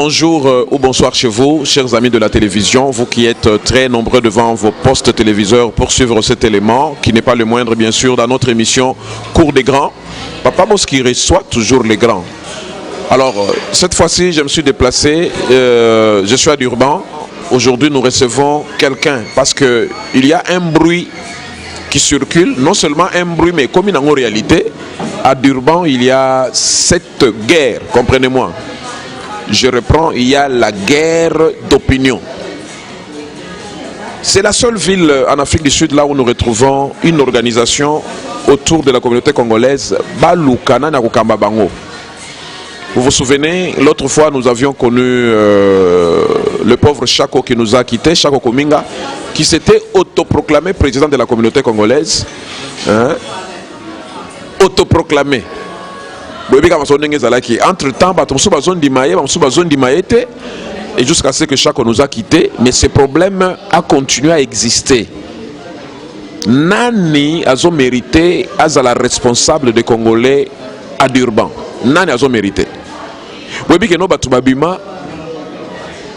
Bonjour ou bonsoir chez vous, chers amis de la télévision, vous qui êtes très nombreux devant vos postes téléviseurs pour suivre cet élément, qui n'est pas le moindre bien sûr, dans notre émission Cours des Grands. Papa Boss qui reçoit toujours les grands. Alors, cette fois-ci, je me suis déplacé, je suis à Durban. Aujourd'hui, nous recevons quelqu'un parce qu'il y a un bruit qui circule, non seulement un bruit, mais comme en réalité, à Durban, il y a cette guerre, comprenez-moi. Je reprends, il y a la guerre d'opinion. C'est la seule ville en Afrique du Sud là où nous retrouvons une organisation autour de la communauté congolaise, Balukana Nakukamba Bango. Vous vous souvenez, l'autre fois nous avions connu le pauvre Chako qui nous a quittés, Chako Kominga, qui s'était autoproclamé président de la communauté congolaise. Hein? Autoproclamé. Entre-temps, et jusqu'à ce que Chako nous a quittés, mais ce problème a continué à exister. Nani a mérité à la responsable des Congolais à Durban. Nani a mérité.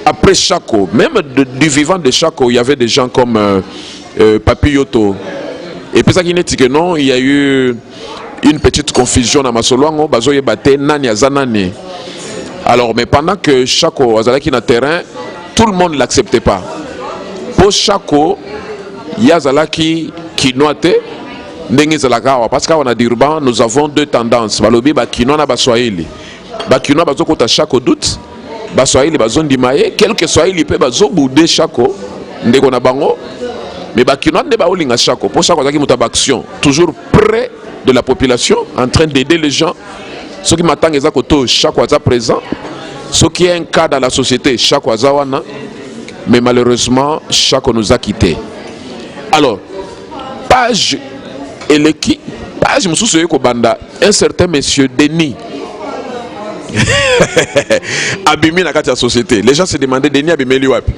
Après Chako, même du vivant de Chako, il y avait des gens comme Papi Yoto. Et puis ça qui n'est que non, il y a eu une petite confusion dans Masoloango, bazoye bate nani azanani. Alors, mais pendant que Chako azalaki na terrain, tout le monde ne l'acceptait pas. Pour Chako, yazalaki kinoate, ndenge zalaka parce qu'à Durban, nous avons deux tendances. Balobi ba kino na ba Swahili. Ba kino bazo kota Chako doute, ba Swahili bazo ndimaye, quelque Swahili pe bazo boudé Chako, ndeko na bango. Mais ba kino ne ba olinga Chako. Pour Chako azalaki muta action, toujours près de la population, en train d'aider les gens. Ceux qui m'attendent, ils ont chaque fois présent. Ce qui est un cas dans la société, chaque fois, mais malheureusement, chaque nous a quittés. Alors, page et l'équipe, page, un certain monsieur Denis. Abimi na kati la société. Les gens se demandaient Denis Abimi liwapi.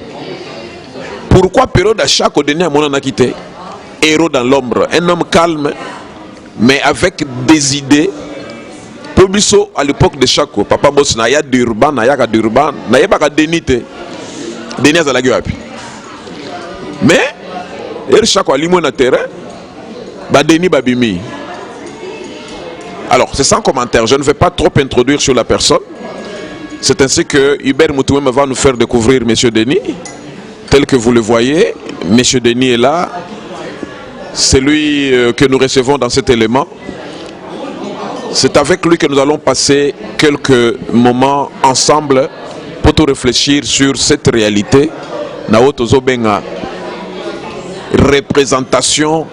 Pourquoi période à chaque Denis a mon quitté? Héros dans l'ombre, un homme calme, mais avec des idées. Pobiso à l'époque de Chako, Papa Boss na ya Durban, na ya ka Durban, na ya ba ka Denite. Denis azalaki wapi. Mais er Chako alimo na terrain, ba Denis babimi. Alors, c'est sans commentaire, je ne vais pas trop introduire sur la personne. C'est ainsi que Hubert Moutouem va nous faire découvrir monsieur Denis. Tel que vous le voyez, monsieur Denis est là. C'est lui que nous recevons dans cet élément. C'est avec lui que nous allons passer quelques moments ensemble pour tout réfléchir sur cette réalité. Naoto Zobenga, représentation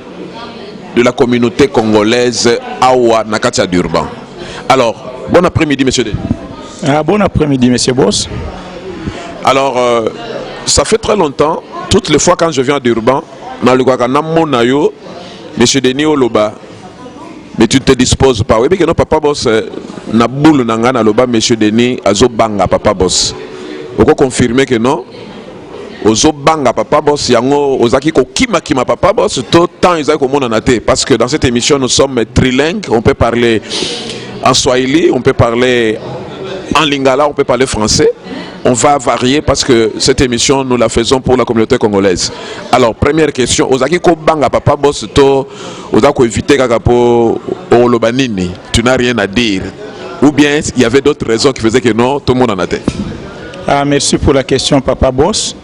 de la communauté congolaise Awa Nakatia Durban. Alors, bon après-midi, monsieur Denis. Bon après-midi, monsieur Boss. Alors, ça fait très longtemps, toutes les fois quand je viens à Durban, monsieur Denis Oloba, mais tu ne te disposes pas. Oui, mais que non, Papa Boss, na boule nangana loba, monsieur Denis, azo banga Papa Boss. Vous pouvez confirmer que non? Ozo banga Papa Boss, yango ozaki ko kima Papa Boss, tout temps ils ont comme on parce que dans cette émission nous sommes trilingues, on peut parler en swahili, on peut parler en lingala, on peut parler français. On va varier parce que cette émission, nous la faisons pour la communauté congolaise. Alors, première question. Ozaki ko banga Papa Boss to ozako éviter kakapo olobanini. Tu n'as rien à dire. Ou bien il y avait d'autres raisons qui faisaient que non, tout le monde en a tête. Merci pour la question, Papa Boss.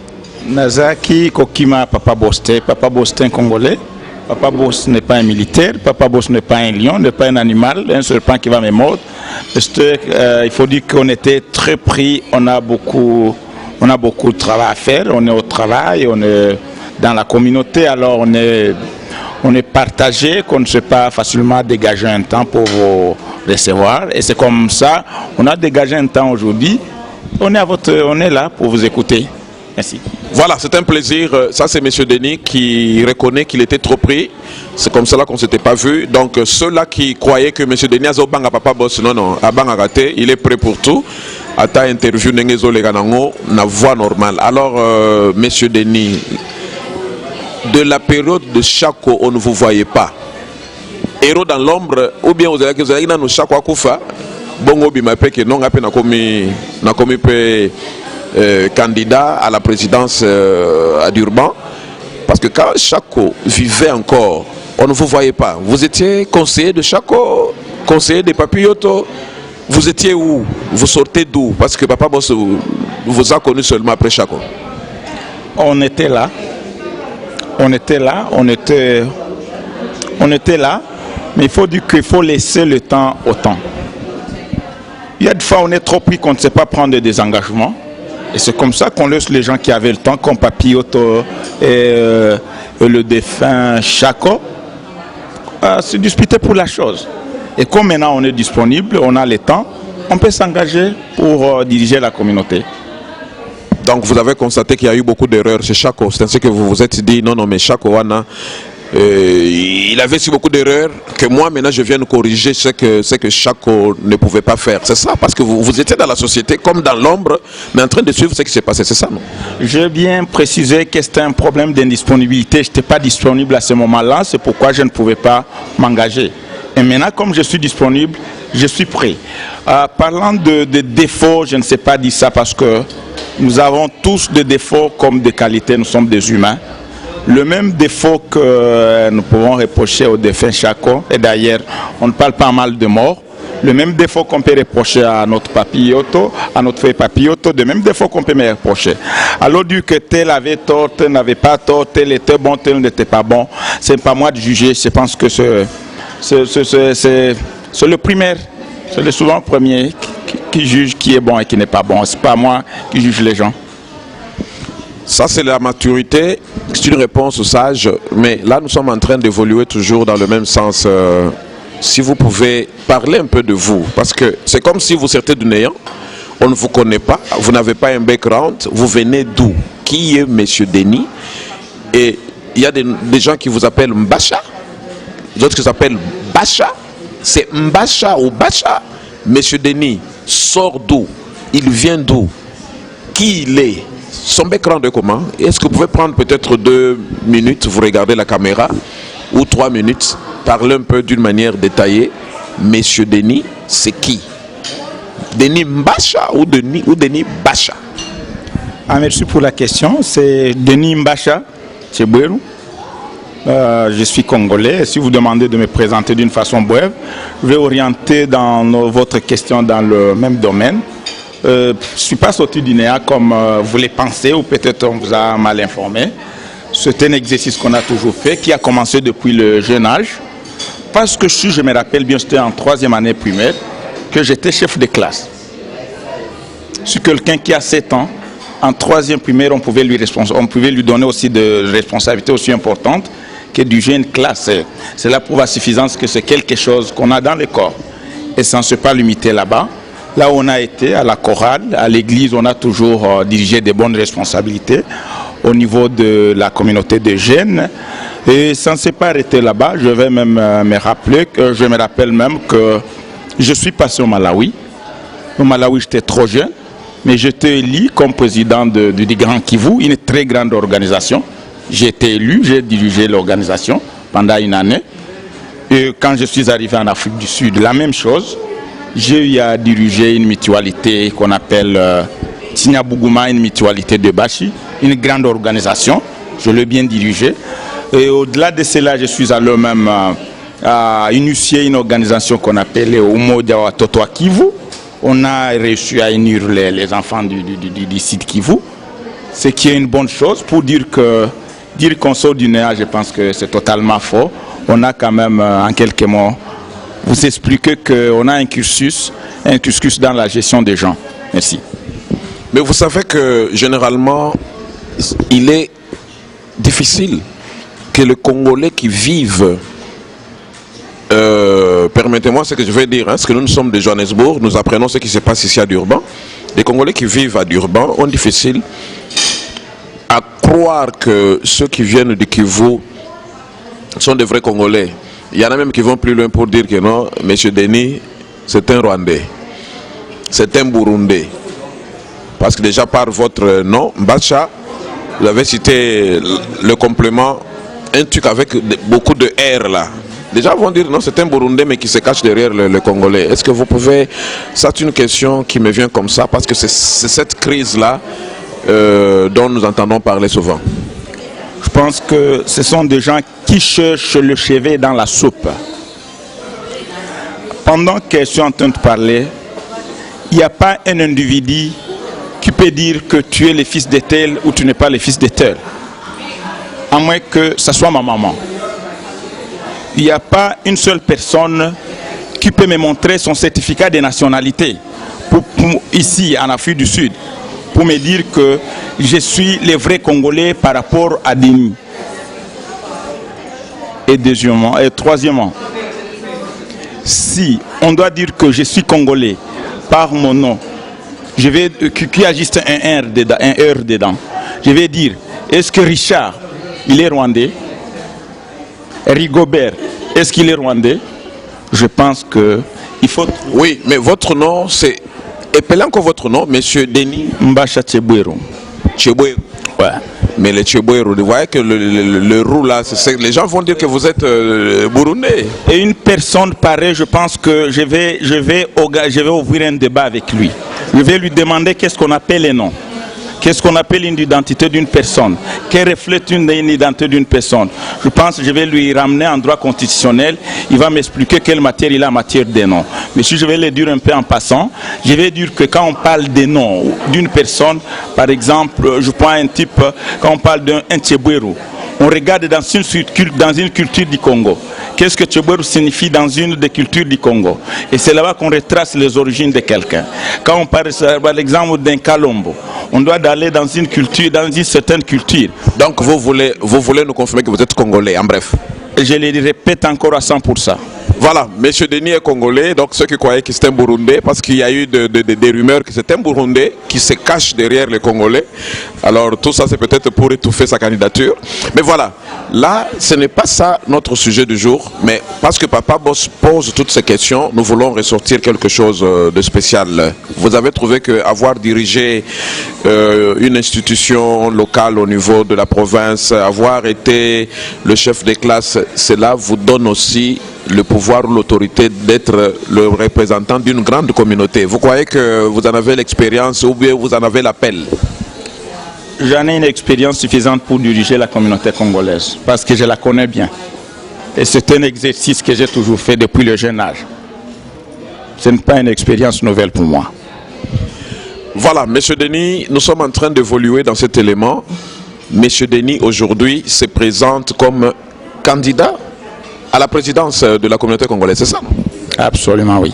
Nazaki kokima Papa Boss. Papa Boss est un Congolais. Papa Boss n'est pas un militaire. Papa Boss n'est pas un lion, n'est pas un animal, un serpent qui va me mordre. Il faut dire qu'on était très pris, on a beaucoup de travail à faire, on est au travail, on est dans la communauté, alors on est partagé, qu'on ne sait pas facilement dégager un temps pour vous recevoir. Et c'est comme ça, on a dégagé un temps aujourd'hui, on est là pour vous écouter. Merci. Voilà, c'est un plaisir. Ça, c'est M. Denis qui reconnaît qu'il était trop pris. C'est comme cela qu'on ne s'était pas vu. Donc, ceux-là qui croyaient que M. Denis a banga Papa Boss, non, a banga raté, il est prêt pour tout. À ta interview, Nengezo Leganango, na voix normale. Alors, M. Denis, de la période de Chako, on ne vous voyait pas. Héros dans l'ombre, ou bien vous avez dit, Chako Akoufa, bongo bimape que non ape na komi pe candidat à la présidence à Durban, parce que quand Chako vivait encore, on ne vous voyait pas. Vous étiez conseiller de Chako, conseiller de Papi Yoto. Vous étiez où? Vous sortez d'où? Parce que Papa Boss vous a connu seulement après Chako. On était là, on était là, mais il faut dire qu'il faut laisser le temps au temps. Il y a des fois on est trop pris qu'on ne sait pas prendre des engagements. Et c'est comme ça qu'on laisse les gens qui avaient le temps, comme Papi Yoto et le défunt Chako, se disputer pour la chose. Et comme maintenant on est disponible, on a le temps, on peut s'engager pour diriger la communauté. Donc vous avez constaté qu'il y a eu beaucoup d'erreurs chez Chako. C'est ainsi que vous vous êtes dit non, mais Chako Wana, il avait si beaucoup d'erreurs que moi maintenant je viens de corriger ce que Chako ne pouvait pas faire. C'est ça, parce que vous étiez dans la société comme dans l'ombre, mais en train de suivre ce qui s'est passé. C'est ça, non? J'ai bien précisé que c'était un problème d'indisponibilité. Je n'étais pas disponible à ce moment-là, c'est pourquoi je ne pouvais pas m'engager. Et maintenant, comme je suis disponible, je suis prêt. Parlant de défauts, je ne sais pas dire ça parce que nous avons tous des défauts comme des qualités, nous sommes des humains. Le même défaut que nous pouvons reprocher au défunt Chako, et d'ailleurs on ne parle pas mal de mort, le même défaut qu'on peut reprocher à notre Papi Yoto, à notre frère Papi Yoto, le même défaut qu'on peut me reprocher. Alors dire que tel avait tort, tel n'avait pas tort, tel était bon, tel n'était pas bon, c'est pas moi de juger, je pense que c'est le primaire, c'est souvent le premier qui juge qui est bon et qui n'est pas bon. C'est pas moi qui juge les gens. Ça, c'est la maturité. C'est une réponse sage. Mais là, nous sommes en train d'évoluer toujours dans le même sens. Si vous pouvez parler un peu de vous. Parce que c'est comme si vous sortez du néant. On ne vous connaît pas. Vous n'avez pas un background. Vous venez d'où? Qui est M. Denis? Et il y a des gens qui vous appellent Mbacha. D'autres qui s'appellent Bacha. C'est Mbacha ou Bacha. M. Denis sort d'où? Il vient d'où? Qui il est? Son background est comment? Est-ce que vous pouvez prendre peut-être 2 minutes, vous regardez la caméra, ou 3 minutes, parler un peu d'une manière détaillée. Monsieur Denis, c'est qui? Denis Mbacha ou Denis Bacha? Merci pour la question. C'est Denis Mbacha, c'est Bouérou. Je suis congolais. Si vous demandez de me présenter d'une façon brève, je vais orienter dans votre question dans le même domaine. Je ne suis pas sorti du néant comme vous le pensez, ou peut-être on vous a mal informé. C'est un exercice qu'on a toujours fait, qui a commencé depuis le jeune âge. Parce que je me rappelle bien, j'étais en 3e année primaire, que j'étais chef de classe. Je suis quelqu'un qui a 7 ans. En 3e primaire, on pouvait lui donner aussi des responsabilités aussi importantes que diriger une classe. Cela prouve à suffisance que c'est quelque chose qu'on a dans le corps. Et ça ne s'est pas limité là-bas. Là où on a été, à la chorale, à l'église, on a toujours dirigé des bonnes responsabilités au niveau de la communauté des jeunes. Et ça ne s'est pas arrêté là-bas. Je vais même me rappeler, je me rappelle même que je suis passé au Malawi. Au Malawi, j'étais trop jeune, mais j'étais élu comme président du Grand Kivu, une très grande organisation. J'ai été élu, j'ai dirigé l'organisation pendant une année. Et quand je suis arrivé en Afrique du Sud, la même chose. J'ai eu à diriger une mutualité qu'on appelle Tigna Bougouma, une mutualité de Bachi, une grande organisation. Je l'ai bien dirigée. Et au-delà de cela, je suis allé même à initier une organisation qu'on appelle Oumo Diawa Totoa Kivu. On a réussi à unir les enfants du site Kivu, ce qui est une bonne chose pour dire qu'on sort du néant, je pense que c'est totalement faux. On a quand même, en quelques mots, vous expliquer qu'on a un cursus dans la gestion des gens. Merci. Mais vous savez que généralement, il est difficile que les Congolais qui vivent, permettez-moi ce que je vais dire, parce que nous sommes de Johannesburg, nous apprenons ce qui se passe ici à Durban. Les Congolais qui vivent à Durban ont difficile à croire que ceux qui viennent du Kivu sont des vrais Congolais. Il y en a même qui vont plus loin pour dire que non, M. Denis, c'est un Rwandais, c'est un Burundais. Parce que déjà par votre nom, Mbacha, vous avez cité le complément, un truc avec beaucoup de R là. Les gens vont dire non, c'est un Burundais mais qui se cache derrière le Congolais. Est-ce que vous pouvez... Ça, c'est une question qui me vient comme ça parce que c'est cette crise-là dont nous entendons parler souvent. Je pense que ce sont des gens qui cherchent le chevet dans la soupe. Pendant que je suis en train de parler, il n'y a pas un individu qui peut dire que tu es le fils de tel ou tu n'es pas le fils de tel. À moins que ce soit ma maman. Il n'y a pas une seule personne qui peut me montrer son certificat de nationalité ici en Afrique du Sud pour me dire que je suis le vrai Congolais par rapport à Denis. Et deuxièmement, et troisièmement, si on doit dire que je suis Congolais par mon nom, je vais qui a juste un R dedans, je vais dire, est-ce que Richard, il est rwandais? Rigobert, est-ce qu'il est rwandais? Je pense que il faut... Oui, mais votre nom, c'est... Appelez encore votre nom, monsieur Denis Mbacha Tchebouero. Tchebouero. Ouais. Mais le Tchebouero, vous voyez que le roux là, les gens vont dire que vous êtes burundais. Et une personne pareille, je pense que je vais ouvrir un débat avec lui. Je vais lui demander qu'est-ce qu'on appelle les noms. Qu'est-ce qu'on appelle une identité d'une personne? Qu'elle reflète une identité d'une personne? Je pense que je vais lui ramener en droit constitutionnel. Il va m'expliquer quelle matière il a en matière des noms. Mais si je vais le dire un peu en passant, je vais dire que quand on parle des noms d'une personne, par exemple, je prends un type, quand on parle d'un Tchebouero, on regarde dans une culture du Congo. Qu'est-ce que Tchebouero signifie dans une des cultures du Congo? Et c'est là-bas qu'on retrace les origines de quelqu'un. Quand on parle par l'exemple d'un Kalombo, on doit aller dans une culture, dans une certaine culture. Donc vous voulez nous confirmer que vous êtes Congolais, en bref? Je le répète encore à 100%. Voilà, M. Denis est Congolais, donc ceux qui croyaient que c'était un Burundais, parce qu'il y a eu des rumeurs que c'est un Burundais qui se cache derrière les Congolais. Alors tout ça c'est peut-être pour étouffer sa candidature. Mais voilà, là ce n'est pas ça notre sujet du jour, mais parce que Papa Boss pose toutes ces questions, nous voulons ressortir quelque chose de spécial. Vous avez trouvé qu'avoir dirigé une institution locale au niveau de la province, avoir été le chef de classe, cela vous donne aussi le pouvoir ou l'autorité d'être le représentant d'une grande communauté. Vous croyez que vous en avez l'expérience ou bien vous en avez l'appel? J'en ai une expérience suffisante pour diriger la communauté congolaise, parce que je la connais bien. Et c'est un exercice que j'ai toujours fait depuis le jeune âge. Ce n'est pas une expérience nouvelle pour moi. Voilà, M. Denis, nous sommes en train d'évoluer dans cet élément. M. Denis, aujourd'hui, se présente comme candidat à la présidence de la communauté congolaise, c'est ça? Absolument, oui.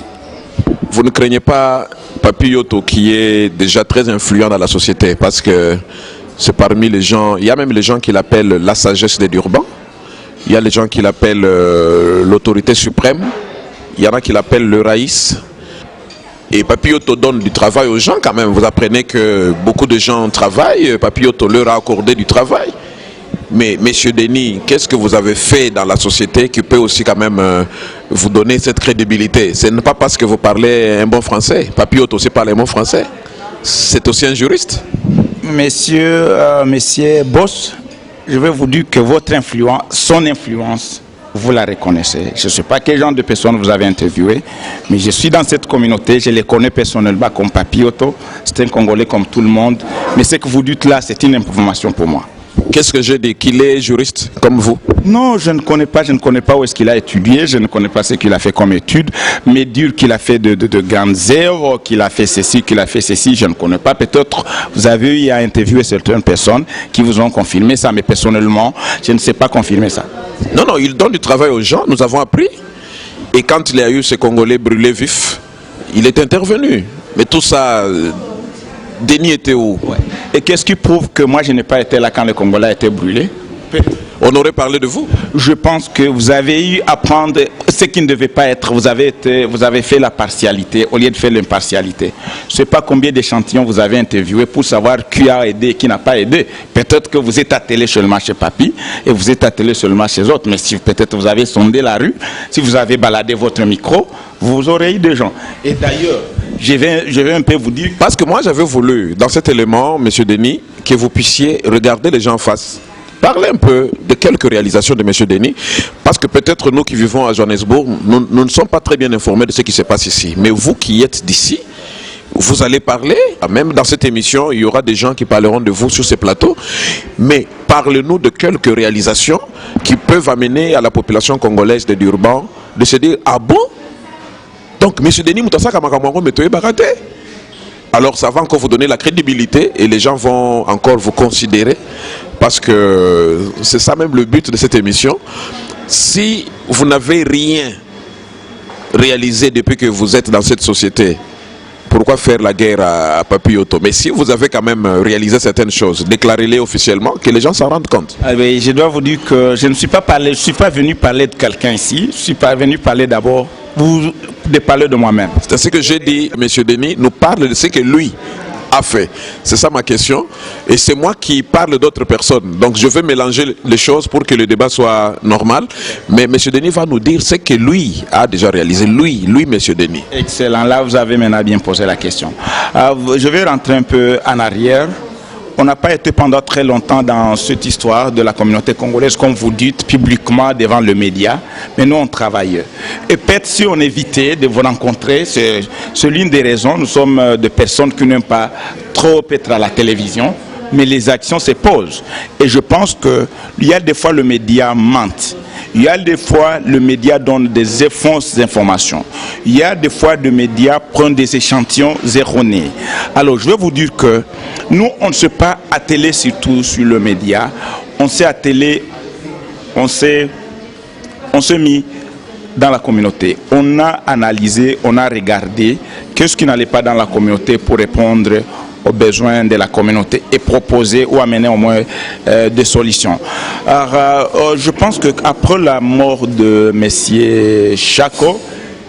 Vous ne craignez pas Papi Yoto qui est déjà très influent dans la société, parce que c'est parmi les gens, il y a même les gens qui l'appellent la sagesse des Durban, il y a les gens qui l'appellent l'autorité suprême, il y en a qui l'appellent le Raïs. Et Papi Yoto donne du travail aux gens quand même. Vous apprenez que beaucoup de gens travaillent, Papi Yoto leur a accordé du travail. Mais M. Denis, qu'est-ce que vous avez fait dans la société qui peut aussi quand même vous donner cette crédibilité? Ce n'est pas parce que vous parlez un bon français. Papi Yoto aussi parle un bon français. C'est aussi un juriste. Monsieur Boss, je vais vous dire que votre influence, son influence, vous la reconnaissez. Je ne sais pas quel genre de personnes vous avez interviewé, mais je suis dans cette communauté, je les connais personnellement comme Papi Yoto. C'est un Congolais comme tout le monde. Mais ce que vous dites là, c'est une information pour moi. Qu'est-ce que j'ai dit? Qu'il est juriste comme vous? Non, je ne connais pas où est-ce qu'il a étudié, je ne connais pas ce qu'il a fait comme études, mais dire qu'il a fait de grandes œuvres, qu'il a fait ceci, je ne connais pas. Peut-être vous avez eu à interviewer certaines personnes qui vous ont confirmé ça, mais personnellement, je ne sais pas confirmer ça. Non, il donne du travail aux gens, nous avons appris. Et quand il y a eu ces Congolais brûlés vifs, il est intervenu. Mais tout ça... Denis était où? Ouais. Et qu'est-ce qui prouve que moi je n'ai pas été là quand le Congolais a été brûlé? On aurait parlé de vous. Je pense que vous avez eu à prendre ce qui ne devait pas être. Vous avez fait la partialité au lieu de faire l'impartialité. Je ne sais pas combien d'échantillons vous avez interviewé pour savoir qui a aidé et qui n'a pas aidé. Peut-être que vous êtes attelé seulement chez Papi et vous êtes attelé seulement chez autres. Mais si peut-être vous avez sondé la rue, si vous avez baladé votre micro, vous aurez eu des gens. Et d'ailleurs, je vais un peu vous dire... Parce que moi j'avais voulu, dans cet élément, M. Denis, que vous puissiez regarder les gens en face. parler un peu de quelques réalisations de M. Denis, parce que peut-être nous qui vivons à Johannesburg, nous ne sommes pas très bien informés de ce qui se passe ici. Mais vous qui êtes d'ici, vous allez parler, même dans cette émission, il y aura des gens qui parleront de vous sur ces plateaux, mais parlez-nous de quelques réalisations qui peuvent amener à la population congolaise de Durban de se dire, ah bon? Donc, M. Denis Moutassa Kamakamango Metoye Barate. Alors, ça va encore vous donner la crédibilité et les gens vont encore vous considérer, parce que c'est ça même le but de cette émission. Si vous n'avez rien réalisé depuis que vous êtes dans cette société, pourquoi faire la guerre à Papi Yoto? Mais si vous avez quand même réalisé certaines choses, déclarez-les officiellement, que les gens s'en rendent compte. Ah oui, je dois vous dire que je ne suis pas venu parler de quelqu'un ici. Je suis pas venu parler d'abord de parler de moi-même. C'est ce que j'ai dit, M. Denis nous parle de ce que lui a fait. C'est ça ma question. Et c'est moi qui parle d'autres personnes. Donc je vais mélanger les choses pour que le débat soit normal. Mais M. Denis va nous dire ce que lui a déjà réalisé. Lui, M. Denis. Excellent. Là, vous avez maintenant bien posé la question. Je vais rentrer un peu en arrière. On n'a pas été pendant très longtemps dans cette histoire de la communauté congolaise, comme vous dites, publiquement devant le média, mais nous on travaille. Et peut-être si on évitait de vous rencontrer, c'est l'une des raisons, nous sommes des personnes qui n'aiment pas trop être à la télévision, mais les actions se posent. Et je pense qu'il y a des fois le média mente. Il y a des fois le média donne des fausses informations. Il y a des fois le média prend des échantillons erronés. Alors je vais vous dire que nous on ne s'est pas attelé surtout sur le média. On s'est attelé, on s'est mis dans la communauté. On a analysé, on a regardé qu'est-ce qui n'allait pas dans la communauté pour répondre aux besoins de la communauté et proposer ou amener au moins des solutions. Alors, je pense qu'après la mort de M. Chako,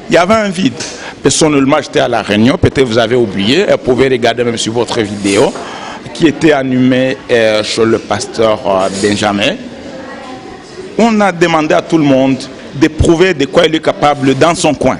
il y avait un vide. Personnellement, j'étais à la réunion, peut-être vous avez oublié, vous pouvez regarder même sur votre vidéo, qui était animée chez le pasteur Benjamin. On a demandé à tout le monde de prouver de quoi il est capable dans son coin.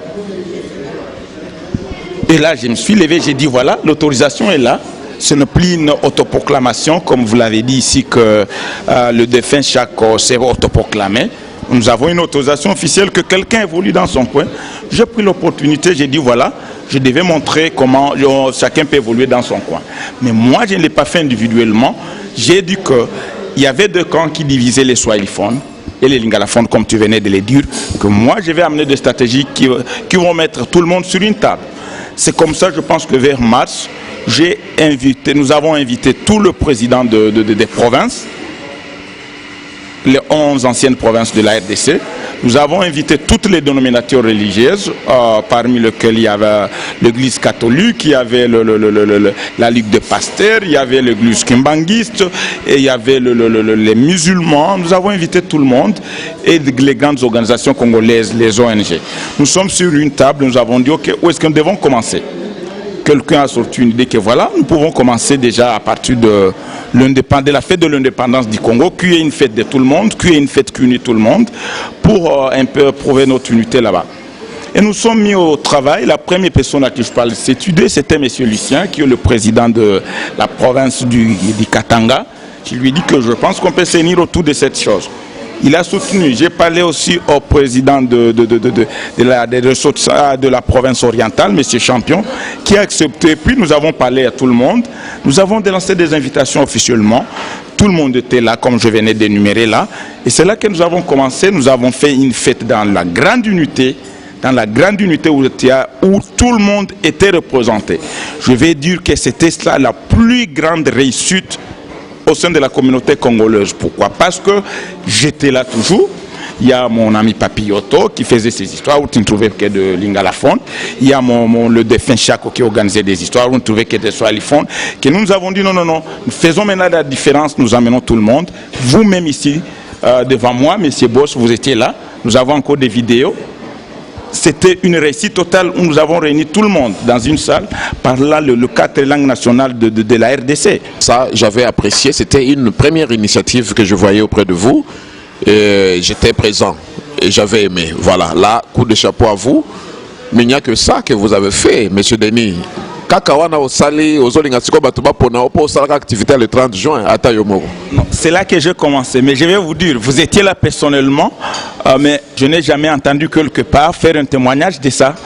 Et là, je me suis levé, j'ai dit voilà, l'autorisation est là. Ce n'est plus une autoproclamation, comme vous l'avez dit ici, que le défunt Chako s'est autoproclamé. Nous avons une autorisation officielle que quelqu'un évolue dans son coin. J'ai pris l'opportunité, j'ai dit voilà, je devais montrer comment chacun peut évoluer dans son coin. Mais moi, je ne l'ai pas fait individuellement. J'ai dit qu'il y avait deux camps qui divisaient les swahiliphones et les lingalaphones, comme tu venais de le dire, que moi, je vais amener des stratégies qui vont mettre tout le monde sur une table. C'est comme ça, je pense que vers mars, nous avons invité tout le président des provinces, les 11 anciennes provinces de la RDC. Nous avons invité toutes les dénominations religieuses, parmi lesquelles il y avait l'église catholique, il y avait la Ligue des pasteurs, il y avait l'église kimbanguiste, et il y avait les musulmans. Nous avons invité tout le monde et les grandes organisations congolaises, les ONG. Nous sommes sur une table, nous avons dit, ok, où est-ce que nous devons commencer? Quelqu'un a sorti une idée que voilà, nous pouvons commencer déjà à partir de la fête de l'indépendance du Congo, qui est une fête de tout le monde, qui est une fête qui unit tout le monde, pour un peu prouver notre unité là-bas. Et nous sommes mis au travail. La première personne à qui je parle de cette idée, c'était M. Lucien, qui est le président de la province du Katanga. Je lui ai dit que je pense qu'on peut s'unir autour de cette chose. Il a soutenu. J'ai parlé aussi au président de la province orientale, M. Champion, qui a accepté. Puis nous avons parlé à tout le monde. Nous avons lancé des invitations officiellement. Tout le monde était là, comme je venais d'énumérer là. Et c'est là que nous avons commencé. Nous avons fait une fête dans la grande unité. Dans la grande unité où tout le monde était représenté. Je vais dire que c'était ça la plus grande réussite au sein de la communauté congolaise. Pourquoi? Parce que j'étais là toujours. Il y a mon ami Papi Yoto qui faisait ces histoires où tu ne trouvais que de lingalaphones. Il y a le défunt Chako qui organisait des histoires où on ne trouvait que des swahiliphones. Que nous avons dit non, nous faisons maintenant la différence, nous amenons tout le monde. Vous-même ici, devant moi, M. Boss, vous étiez là. Nous avons encore des vidéos. C'était une réussite totale où nous avons réuni tout le monde dans une salle, parlant le 4 langues nationales de la RDC. Ça, j'avais apprécié. C'était une première initiative que je voyais auprès de vous. J'étais présent et j'avais aimé. Voilà, là, coup de chapeau à vous. Mais il n'y a que ça que vous avez fait, M. Denis. kaka wana osali ozolinga siko bato bapona opo osala activité le 30 juin ata yo moko. C'est là que j'ai commencé, mais je vais vous dire, vous étiez là personnellement, mais je n'ai jamais entendu quelque part faire un témoignage de ça.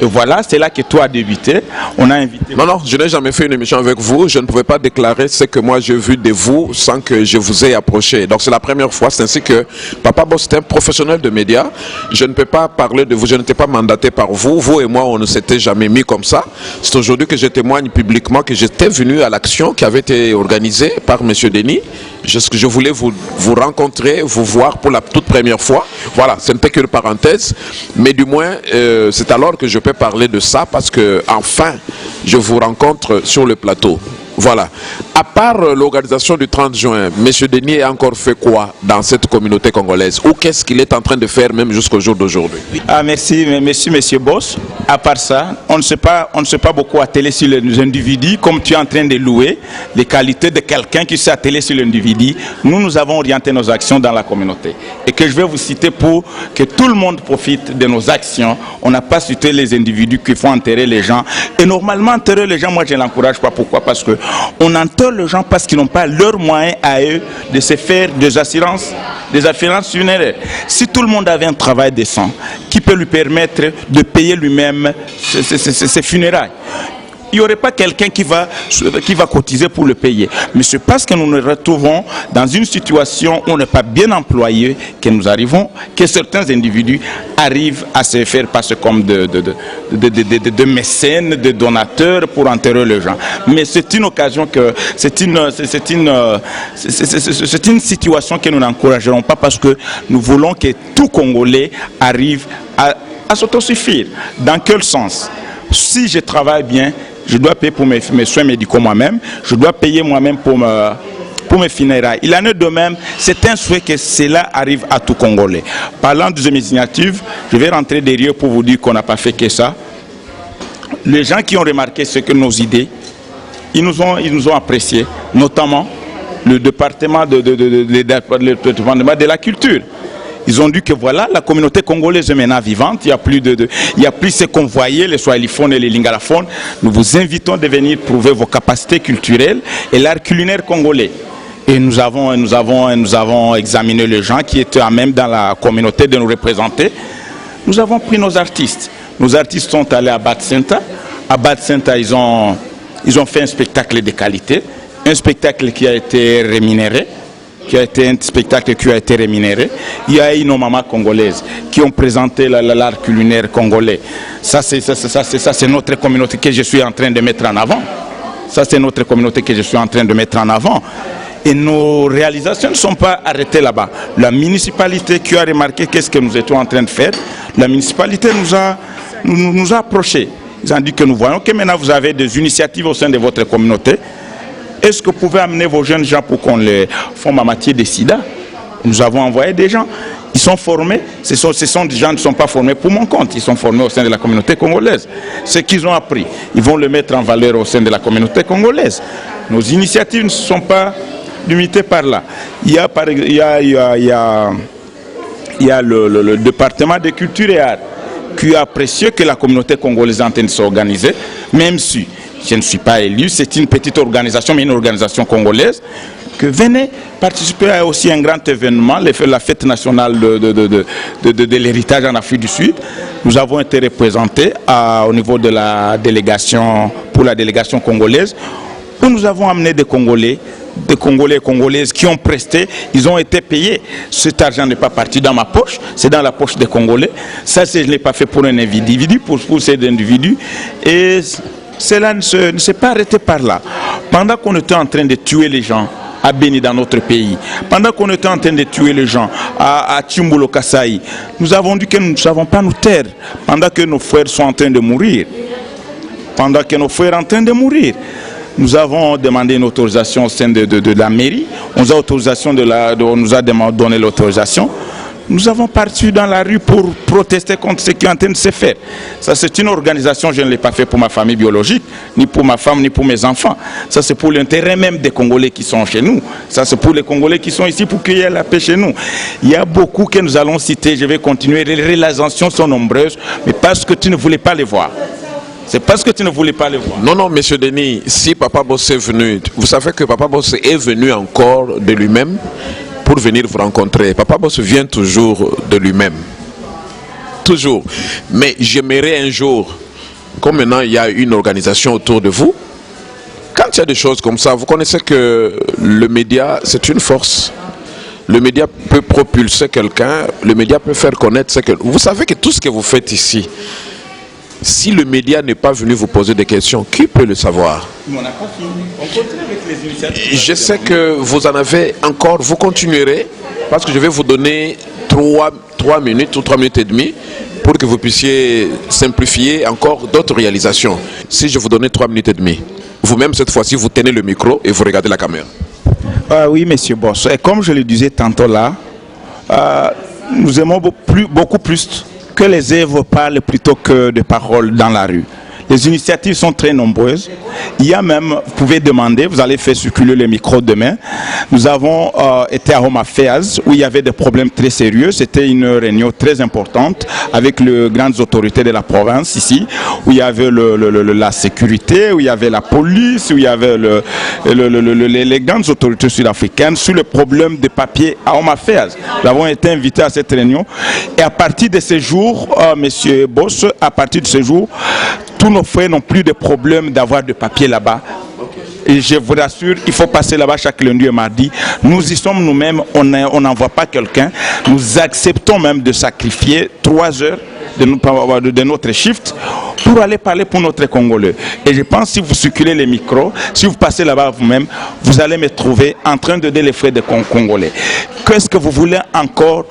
Et voilà, c'est là que tout a débuté. On a invité... Non, je n'ai jamais fait une émission avec vous. Je ne pouvais pas déclarer ce que moi j'ai vu de vous sans que je vous ai approché. Donc c'est la première fois. C'est ainsi que Papa Boss est un professionnel de médias. Je ne peux pas parler de vous. Je n'étais pas mandaté par vous. Vous et moi, on ne s'était jamais mis comme ça. C'est aujourd'hui que je témoigne publiquement que j'étais venu à l'action qui avait été organisée par M. Denis. Je voulais vous rencontrer, vous voir pour la toute première fois. Voilà, ce n'était qu'une parenthèse. Mais du moins, c'est alors que je peux parler de ça parce que enfin je vous rencontre sur le plateau. Voilà. À part l'organisation du 30 juin, M. Denis a encore fait quoi dans cette communauté congolaise? Ou qu'est-ce qu'il est en train de faire même jusqu'au jour d'aujourd'hui? Ah, merci, monsieur Boss. À part ça, on ne sait pas beaucoup atteler sur les individus, comme tu es en train de louer les qualités de quelqu'un qui s'est attelé sur l'individu. Nous avons orienté nos actions dans la communauté. Et que je vais vous citer pour que tout le monde profite de nos actions. On n'a pas cité les individus qui font enterrer les gens. Et normalement, enterrer les gens, moi je ne l'encourage pas. Pourquoi? Parce que on enterre les gens parce qu'ils n'ont pas leurs moyens à eux de se faire des assurances funéraires. Si tout le monde avait un travail décent qui peut lui permettre de payer lui-même ses funérailles, il n'y aurait pas quelqu'un qui va cotiser pour le payer. Mais c'est parce que nous nous retrouvons dans une situation où on n'est pas bien employé que nous arrivons, que certains individus arrivent à se faire passer comme de mécènes, de donateurs pour enterrer les gens. Mais c'est une occasion que, c'est une situation que nous n'encouragerons pas parce que nous voulons que tout Congolais arrive à s'autosuffire. Dans quel sens? Si je travaille bien, je dois payer pour mes soins médicaux moi-même, je dois payer moi-même pour mes funérailles. Il en est de même, c'est un souhait que cela arrive à tout Congolais. Parlant de mes initiatives, je vais rentrer derrière pour vous dire qu'on n'a pas fait que ça. Les gens qui ont remarqué ce que nos idées, ils nous ont apprécié, notamment le département de la culture. Ils ont dit que voilà, la communauté congolaise est maintenant vivante. Il y a plus ce qu'on voyait, les swahiliphones et les lingalaphones. Nous vous invitons de venir prouver vos capacités culturelles et l'art culinaire congolais. Et nous avons examiné les gens qui étaient à même dans la communauté de nous représenter. Nous avons pris nos artistes. Nos artistes sont allés à Bat-Senta. À Bat-Senta, ils ont fait un spectacle de qualité, un spectacle qui a été rémunéré. Un spectacle qui a été rémunéré. Il y a eu nos mamans congolaises qui ont présenté l'art culinaire congolais. Ça, c'est notre communauté que je suis en train de mettre en avant. Ça, c'est notre communauté que je suis en train de mettre en avant. Et nos réalisations ne sont pas arrêtées là-bas. La municipalité qui a remarqué qu'est-ce que nous étions en train de faire, la municipalité nous a approchés. Ils ont dit que nous voyons que maintenant vous avez des initiatives au sein de votre communauté. Est-ce que vous pouvez amener vos jeunes gens pour qu'on les forme en matière de sida? Nous avons envoyé des gens. Ils sont formés. Ce sont des gens qui ne sont pas formés pour mon compte. Ils sont formés au sein de la communauté congolaise. Ce qu'ils ont appris, ils vont le mettre en valeur au sein de la communauté congolaise. Nos initiatives ne sont pas limitées par là. Il y a le département de culture et art qui a apprécié que la communauté congolaise est en train de s'organiser, même si je ne suis pas élu, c'est une petite organisation, mais une organisation congolaise, que venez participer à aussi un grand événement, la fête nationale de l'héritage en Afrique du Sud. Nous avons été représentés au niveau de la délégation, pour la délégation congolaise, où nous avons amené des Congolais et Congolaises qui ont presté, ils ont été payés. Cet argent n'est pas parti dans ma poche, c'est dans la poche des Congolais. Ça, je ne l'ai pas fait pour un individu, pour ces individus. Et cela ne s'est pas arrêté par là. Pendant qu'on était en train de tuer les gens à Beni dans notre pays, pendant qu'on était en train de tuer les gens à Tchimbulo Kasaï, nous avons dit que nous ne savons pas nous taire pendant que nos frères sont en train de mourir. Pendant que nos frères sont en train de mourir. Nous avons demandé une autorisation au sein de la mairie. On nous a donné l'autorisation. Nous avons parti dans la rue pour protester contre ce qui est en train de se faire. Ça, c'est une organisation, je ne l'ai pas fait pour ma famille biologique, ni pour ma femme, ni pour mes enfants. Ça, c'est pour l'intérêt même des Congolais qui sont chez nous. Ça, c'est pour les Congolais qui sont ici pour qu'il y ait la paix chez nous. Il y a beaucoup que nous allons citer, je vais continuer. Les réalisations sont nombreuses, mais parce que tu ne voulais pas les voir. C'est parce que tu ne voulais pas le voir. Non, non, monsieur Denis, si Papa Boss est venu, vous savez que Papa Boss est venu encore de lui-même pour venir vous rencontrer. Papa Boss vient toujours de lui-même. Toujours. Mais j'aimerais un jour, comme maintenant il y a une organisation autour de vous, quand il y a des choses comme ça, vous connaissez que le média, c'est une force. Le média peut propulser quelqu'un, le média peut faire connaître ce que... Vous savez que tout ce que vous faites ici, si le média n'est pas venu vous poser des questions, qui peut le savoir? On n'a pas fini. On continue avec les initiatives. Je sais que vous en avez encore, vous continuerez, parce que je vais vous donner 3 minutes ou 3 minutes et demie pour que vous puissiez simplifier encore d'autres réalisations. Si je vous donnais 3 minutes et demie, vous-même cette fois-ci, vous tenez le micro et vous regardez la caméra. Oui, monsieur Boss. Et comme je le disais tantôt là, nous aimons beaucoup plus que les œuvres parlent plutôt que de paroles dans la rue. Les initiatives sont très nombreuses. Il y a même, vous pouvez demander, vous allez faire circuler le micro demain. Nous avons été à Home Affairs où il y avait des problèmes très sérieux. C'était une réunion très importante avec les grandes autorités de la province ici, où il y avait la sécurité, où il y avait la police, où il y avait les grandes autorités sud-africaines sur le problème des papiers à Home Affairs. Nous avons été invités à cette réunion. Et à partir de ce jour, monsieur Boss, à partir de ce jour, tous nos frères n'ont plus de problème d'avoir de papier là-bas. Et je vous rassure, il faut passer là-bas chaque lundi et mardi. Nous y sommes nous-mêmes, on n'envoie pas quelqu'un. Nous acceptons même de sacrifier 3 heures de notre shift pour aller parler pour notre Congolais. Et je pense que si vous circulez les micros, si vous passez là-bas vous-même, vous allez me trouver en train de donner les frais des Congolais. Qu'est-ce que vous voulez encore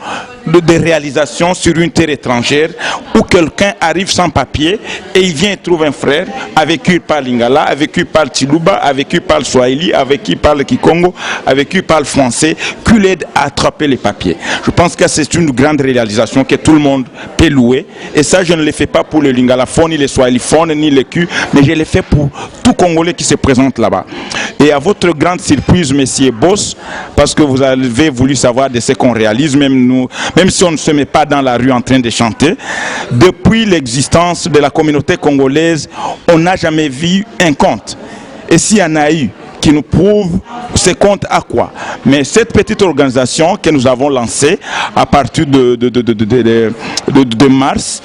de réalisations sur une terre étrangère où quelqu'un arrive sans papier et il vient et trouve un frère avec qui il parle Lingala, avec qui il parle Chiluba, avec qui il parle Swahili, avec qui il parle Kikongo, avec qui il parle français, qui l'aide à attraper les papiers. Je pense que c'est une grande réalisation que tout le monde peut louer. Et ça, je ne le fais pas pour le Lingalaphone, ni le Swahiliphone, ni le Q, mais je le fais pour tout Congolais qui se présente là-bas. Et à votre grande surprise, monsieur Boss, parce que vous avez voulu savoir de ce qu'on réalise, même si on ne se met pas dans la rue en train de chanter, depuis l'existence de la communauté congolaise, on n'a jamais vu un compte. Et s'il y en a eu qui nous prouve ce compte à quoi. Mais cette petite organisation que nous avons lancée à partir de mars,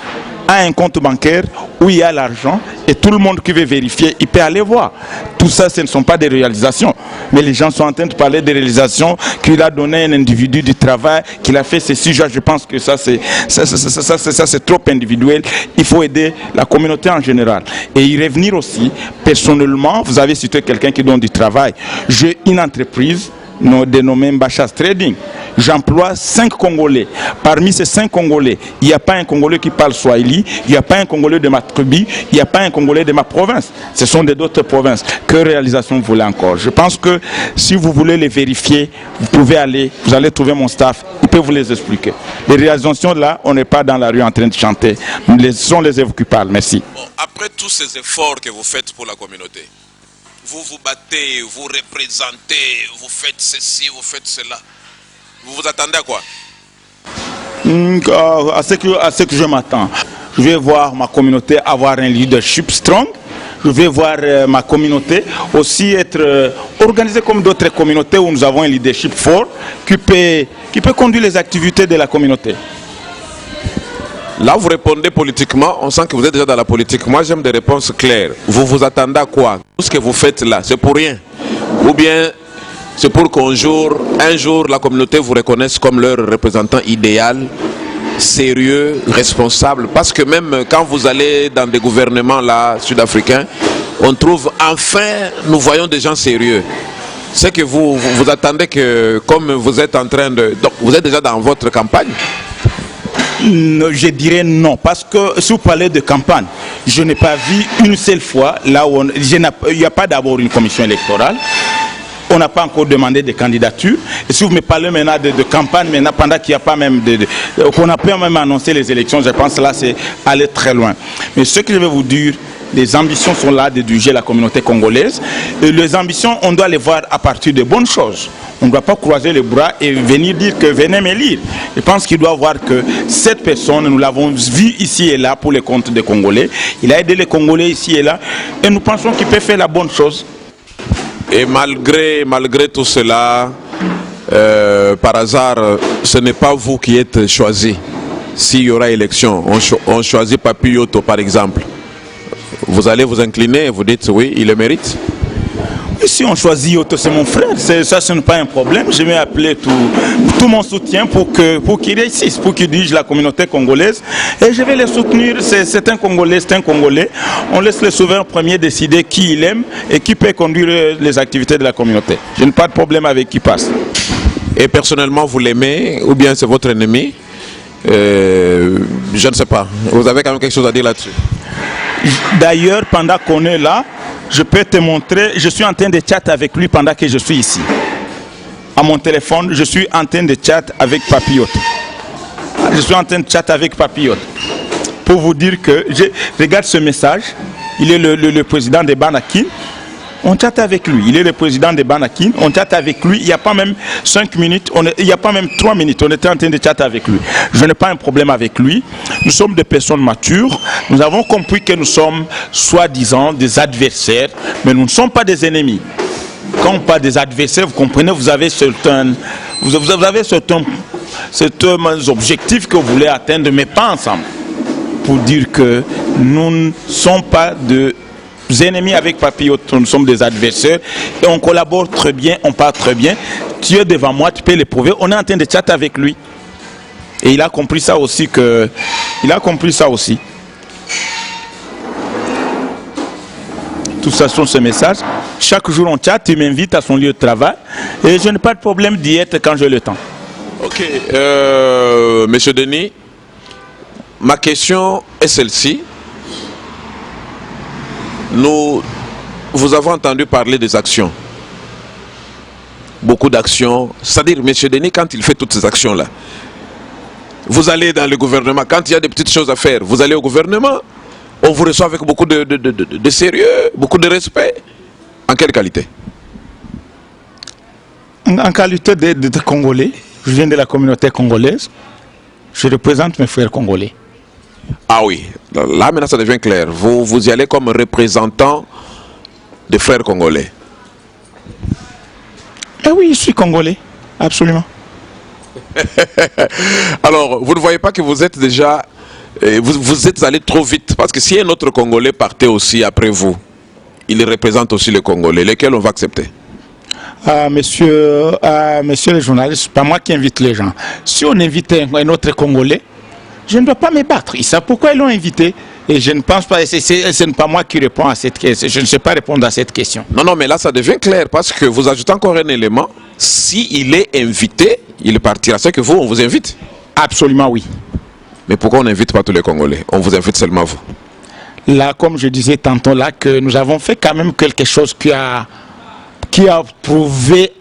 a un compte bancaire où il y a l'argent et tout le monde qui veut vérifier, il peut aller voir. Tout ça, ce ne sont pas des réalisations. Mais les gens sont en train de parler des réalisations qu'il a donné un individu du travail, qu'il a fait ceci. Je pense que ça c'est trop individuel. Il faut aider la communauté en général. Et y revenir aussi, personnellement, vous avez cité quelqu'un qui donne du travail. J'ai une entreprise dénommé Mbachas Trading. J'emploie 5 Congolais. Parmi ces 5 Congolais, il n'y a pas un Congolais qui parle Swahili, il n'y a pas un Congolais de ma tribu, il n'y a pas un Congolais de ma province. Ce sont d'autres provinces. Que réalisation vous voulez encore? Je pense que si vous voulez les vérifier, vous pouvez aller, vous allez trouver mon staff, il peut vous les expliquer. Les réalisations là, on n'est pas dans la rue en train de chanter. Ce sont les œuvres qui parlent. Merci. Bon, après tous ces efforts que vous faites pour la communauté, vous vous battez, vous représentez, vous faites ceci, vous faites cela. Vous vous attendez à quoi? À ce que je m'attends. Je vais voir ma communauté avoir un leadership strong. Je vais voir ma communauté aussi être organisée comme d'autres communautés où nous avons un leadership fort qui peut conduire les activités de la communauté. Là, vous répondez politiquement, on sent que vous êtes déjà dans la politique. Moi, j'aime des réponses claires. Vous vous attendez à quoi? Tout ce que vous faites là, c'est pour rien? Ou bien c'est pour qu'un jour, la communauté vous reconnaisse comme leur représentant idéal, sérieux, responsable? Parce que même quand vous allez dans des gouvernements là, sud-africains, on trouve enfin, nous voyons des gens sérieux. C'est que vous attendez que, comme vous êtes en train de... Donc, vous êtes déjà dans votre campagne? Je dirais non, parce que si vous parlez de campagne, je n'ai pas vu une seule fois là où il n'y a pas d'abord une commission électorale. On n'a pas encore demandé de candidature. Et si vous me parlez maintenant de campagne, maintenant, pendant qu'il n'y a pas même qu'on a pas même annoncé les élections, je pense que là c'est aller très loin. Mais ce que je vais vous dire, Les ambitions sont là de diriger la communauté congolaise. Et les ambitions, on doit les voir à partir de bonnes choses. On ne doit pas croiser les bras et venir dire que venez m'élire. Je pense qu'il doit voir que cette personne, nous l'avons vu ici et là pour les comptes des Congolais. Il a aidé les Congolais ici et là. Et nous pensons qu'il peut faire la bonne chose. Et malgré tout cela, par hasard, ce n'est pas vous qui êtes choisi. S'il y aura élection, on choisit Papi Yoto par exemple. Vous allez vous incliner et vous dites oui, il le mérite. Si on choisit Yoto, c'est mon frère, ça ce n'est pas un problème. Je vais appeler tout mon soutien pour qu'il réussisse, pour qu'il dirige la communauté congolaise. Et je vais les soutenir, c'est un Congolais, c'est un Congolais. On laisse le souverain premier décider qui il aime et qui peut conduire les activités de la communauté. Je n'ai pas de problème avec qui passe. Et personnellement, vous l'aimez ou bien c'est votre ennemi? Je ne sais pas. Vous avez quand même quelque chose à dire là-dessus? D'ailleurs, pendant qu'on est là, je peux te montrer, je suis en train de chatter avec lui pendant que je suis ici. À mon téléphone, je suis en train de chatter avec Papi Yoto. Je suis en train de chatter avec Papi Yoto. Pour vous dire que, regarde ce message, il est le président de Banakin. On chatte avec lui. Il est le président de Banakin. On chatte avec lui. Il n'y a pas même 5 minutes, il n'y a pas même 3 minutes. On était en train de chatter avec lui. Je n'ai pas un problème avec lui. Nous sommes des personnes matures. Nous avons compris que nous sommes soi-disant des adversaires, mais nous ne sommes pas des ennemis. Quand on parle des adversaires, vous comprenez, vous avez certains objectifs que vous voulez atteindre, mais pas ensemble. Pour dire que nous ne sommes pas de ennemis avec Papi Yoto, nous sommes des adversaires et on collabore très bien, on parle très bien. Tu es devant moi, tu peux l'éprouver. On est en train de chatter avec lui. Et il a compris ça aussi Tout ça sont ces messages. Chaque jour on chatte, il m'invite à son lieu de travail et je n'ai pas de problème d'y être quand j'ai le temps. Ok, Monsieur Denis, ma question est celle-ci. Vous avez entendu parler des actions. Beaucoup d'actions. C'est-à-dire, M. Denis, quand il fait toutes ces actions-là, vous allez dans le gouvernement, quand il y a des petites choses à faire, vous allez au gouvernement, on vous reçoit avec beaucoup de sérieux, beaucoup de respect. En quelle qualité? En qualité de Congolais, je viens de la communauté congolaise, je représente mes frères congolais. Ah oui, là maintenant ça devient clair. Vous y allez comme représentant des frères congolais. Eh oui, je suis congolais, absolument. Alors, vous ne voyez pas que vous êtes déjà... Vous êtes allé trop vite. Parce que si un autre Congolais partait aussi après vous, il représente aussi les Congolais, lesquels on va accepter. Monsieur le journaliste, c'est pas moi qui invite les gens. Si on invite un autre Congolais, je ne dois pas me battre. Ils savent pourquoi ils l'ont invité. Et je ne pense pas, ce n'est pas moi qui réponds à cette question. Je ne sais pas répondre à cette question. Non, mais là ça devient clair parce que vous ajoutez encore un élément. S'il est invité, il partira. C'est que vous, on vous invite. Absolument oui. Mais pourquoi on n'invite pas tous les Congolais? On vous invite seulement vous. Là, comme je disais tantôt là, que nous avons fait quand même quelque chose qui a prouvé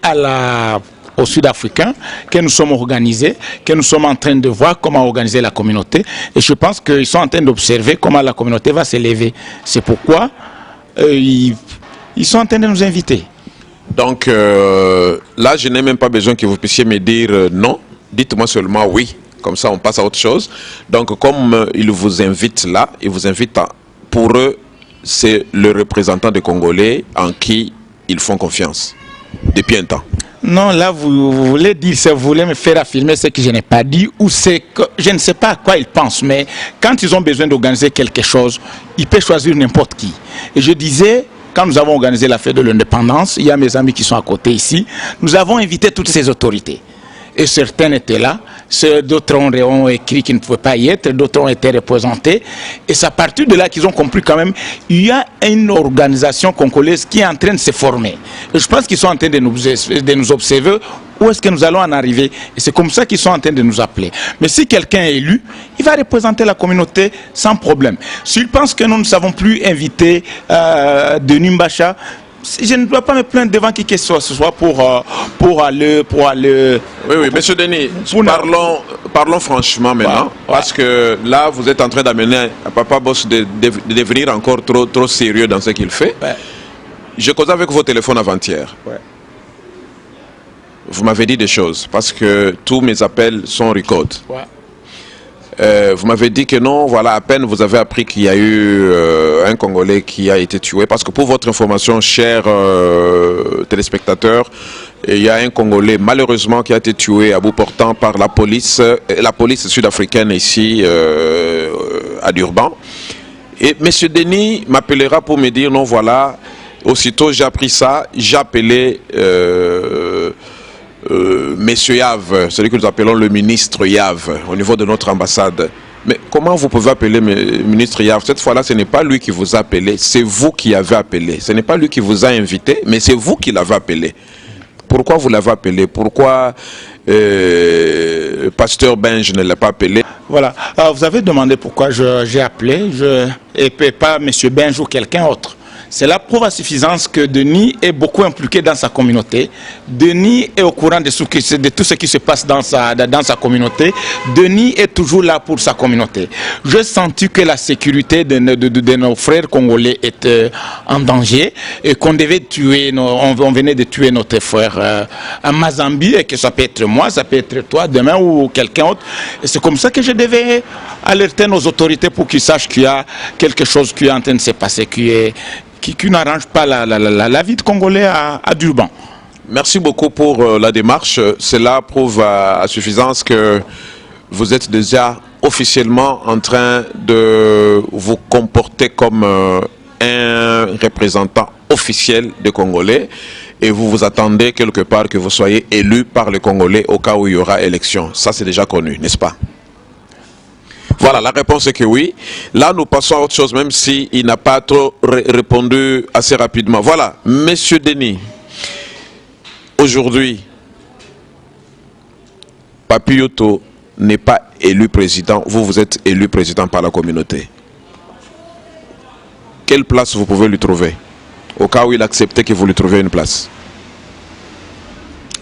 aux Sud-Africains que nous sommes organisés, que nous sommes en train de voir comment organiser la communauté. Et je pense qu'ils sont en train d'observer comment la communauté va s'élever. C'est pourquoi ils sont en train de nous inviter. Donc là, je n'ai même pas besoin que vous puissiez me dire non. Dites-moi seulement oui. Comme ça, on passe à autre chose. Donc, comme ils vous invitent là, ils vous invitent pour eux, c'est le représentant des Congolais en qui ils font confiance depuis un temps. Non, là, vous voulez dire, vous voulez me faire affirmer ce que je n'ai pas dit, ou c'est que je ne sais pas à quoi ils pensent, mais quand ils ont besoin d'organiser quelque chose, ils peuvent choisir n'importe qui. Et je disais, quand nous avons organisé la fête de l'indépendance, il y a mes amis qui sont à côté ici, nous avons invité toutes ces autorités. Et certains étaient là, d'autres ont écrit qu'ils ne pouvaient pas y être, d'autres ont été représentés. Et c'est à partir de là qu'ils ont compris quand même, il y a une organisation congolaise qui est en train de se former. Et je pense qu'ils sont en train de nous observer où est-ce que nous allons en arriver. Et c'est comme ça qu'ils sont en train de nous appeler. Mais si quelqu'un est élu, il va représenter la communauté sans problème. S'ils pensent que nous ne savons plus inviter Denis Mbacha, je ne dois pas me plaindre devant qui que ce soit pour aller... Oui, monsieur Denis, parlons franchement maintenant, parce que là, vous êtes en train d'amener Papa Boss de devenir encore trop sérieux dans ce qu'il fait. Ouais. Je causais avec vos téléphones avant-hier. Ouais. Vous m'avez dit des choses, parce que tous mes appels sont record. Ouais. Vous m'avez dit que non, voilà, à peine vous avez appris qu'il y a eu un Congolais qui a été tué. Parce que pour votre information, chers téléspectateurs, il y a un Congolais malheureusement qui a été tué à bout portant par la police sud-africaine ici à Durban. Et M. Denis m'appellera pour me dire non, voilà, aussitôt j'ai appris ça, j'ai appelé Monsieur Yav, celui que nous appelons le ministre Yav, au niveau de notre ambassade. Mais comment vous pouvez appeler le ministre Yav? Cette fois-là, ce n'est pas lui qui vous a appelé, c'est vous qui avez appelé. Ce n'est pas lui qui vous a invité, mais c'est vous qui l'avez appelé. Pourquoi vous l'avez appelé? Pourquoi Pasteur Benj ne l'a pas appelé? Voilà. Alors, vous avez demandé pourquoi j'ai appelé, et pas M. Benj ou quelqu'un autre. C'est la preuve à suffisance que Denis est beaucoup impliqué dans sa communauté. Denis est au courant de tout ce qui se passe dans sa communauté. Denis est toujours là pour sa communauté. J'ai senti que la sécurité de nos frères congolais était en danger et qu'on devait tuer, on venait de tuer notre frère à Mazambi, et que ça peut être moi, ça peut être toi, demain ou quelqu'un autre. Et c'est comme ça que je devais alerter nos autorités pour qu'ils sachent qu'il y a quelque chose qui est en train de se passer, qui n'arrange pas la vie de Congolais à Durban. Merci beaucoup pour la démarche. Cela prouve à suffisance que vous êtes déjà officiellement en train de vous comporter comme un représentant officiel des Congolais, et vous vous attendez quelque part que vous soyez élu par les Congolais au cas où il y aura élection. Ça, c'est déjà connu, n'est-ce pas? Voilà, la réponse est que oui. Là, nous passons à autre chose, même s'il n'a pas trop répondu assez rapidement. Voilà, Monsieur Denis, aujourd'hui, Papi Yoto n'est pas élu président. Vous êtes élu président par la communauté. Quelle place vous pouvez lui trouver, au cas où il acceptait que vous lui trouviez une place?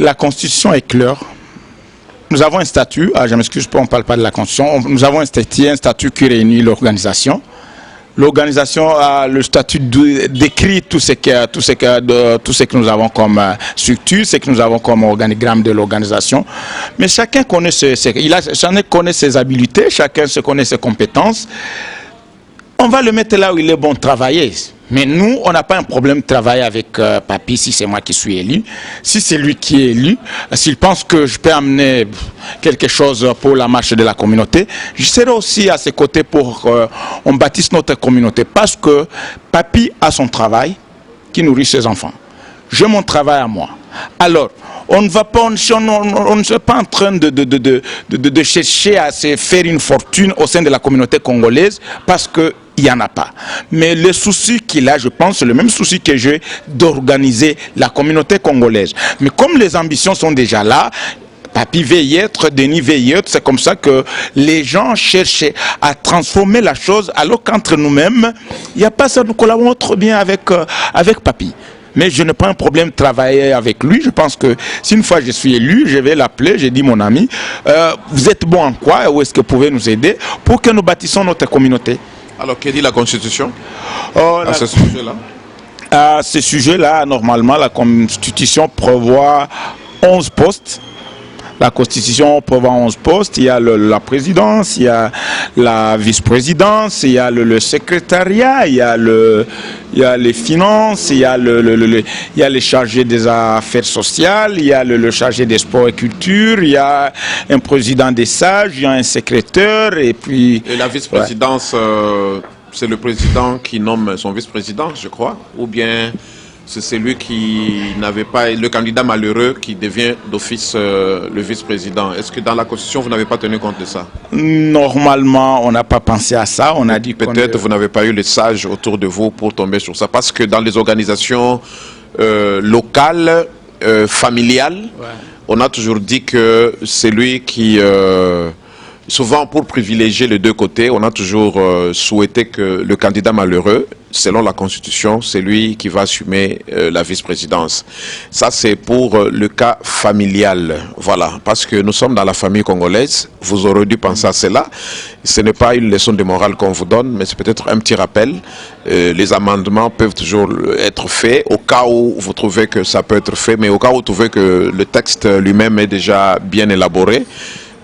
La Constitution est claire. Nous avons un statut, je m'excuse, on ne parle pas de la Constitution, nous avons un statut qui réunit l'organisation. L'organisation a le statut décrit tout ce que nous avons comme structure, ce que nous avons comme organigramme de l'organisation. Mais chacun connaît ses habiletés, chacun se connaît ses compétences. On va le mettre là où il est bon de travailler. Mais nous, on n'a pas un problème de travailler avec Papi si c'est moi qui suis élu. Si c'est lui qui est élu, s'il pense que je peux amener quelque chose pour la marche de la communauté, je serai aussi à ses côtés pour qu'on bâtisse notre communauté. Parce que Papi a son travail qui nourrit ses enfants. J'ai mon travail à moi. Alors, on ne va pas, on ne est pas en train de chercher à se faire une fortune au sein de la communauté congolaise parce qu'il n'y en a pas. Mais le souci qu'il a, je pense, c'est le même souci que j'ai d'organiser la communauté congolaise. Mais comme les ambitions sont déjà là, Papi veut y être, Denis veut y être, c'est comme ça que les gens cherchent à transformer la chose, alors qu'entre nous-mêmes, il n'y a pas ça, nous collaborons trop bien avec Papi. Mais je n'ai pas un problème de travailler avec lui. Je pense que si une fois je suis élu, je vais l'appeler, j'ai dit mon ami, vous êtes bon en quoi, où est-ce que vous pouvez nous aider pour que nous bâtissons notre communauté. Alors, que dit la Constitution à ce sujet-là? À ce sujet-là, normalement, la Constitution prévoit 11 postes. La Constitution prévoit 11 postes. Il y a la présidence, il y a la vice-présidence, il y a le secrétariat, il y a les finances, il y a les chargés des affaires sociales, il y a le chargé des sports et culture, il y a un président des sages, il y a un secrétaire, et puis... Et la vice-présidence, c'est le président qui nomme son vice-président, je crois, ou bien... C'est celui qui n'avait pas, le candidat malheureux qui devient d'office le vice-président. Est-ce que dans la Constitution, vous n'avez pas tenu compte de ça? Normalement, on n'a pas pensé à ça. On a dit peut-être vous n'avez pas eu les sages autour de vous pour tomber sur ça. Parce que dans les organisations locales, familiales, on a toujours dit que c'est lui qui... souvent, pour privilégier les deux côtés, on a toujours souhaité que le candidat malheureux selon la Constitution, c'est lui qui va assumer la vice-présidence. Ça, c'est pour le cas familial. Voilà, parce que nous sommes dans la famille congolaise. Vous aurez dû penser à cela. Ce n'est pas une leçon de morale qu'on vous donne, mais c'est peut-être un petit rappel. Les amendements peuvent toujours être faits au cas où vous trouvez que ça peut être fait, mais au cas où vous trouvez que le texte lui-même est déjà bien élaboré,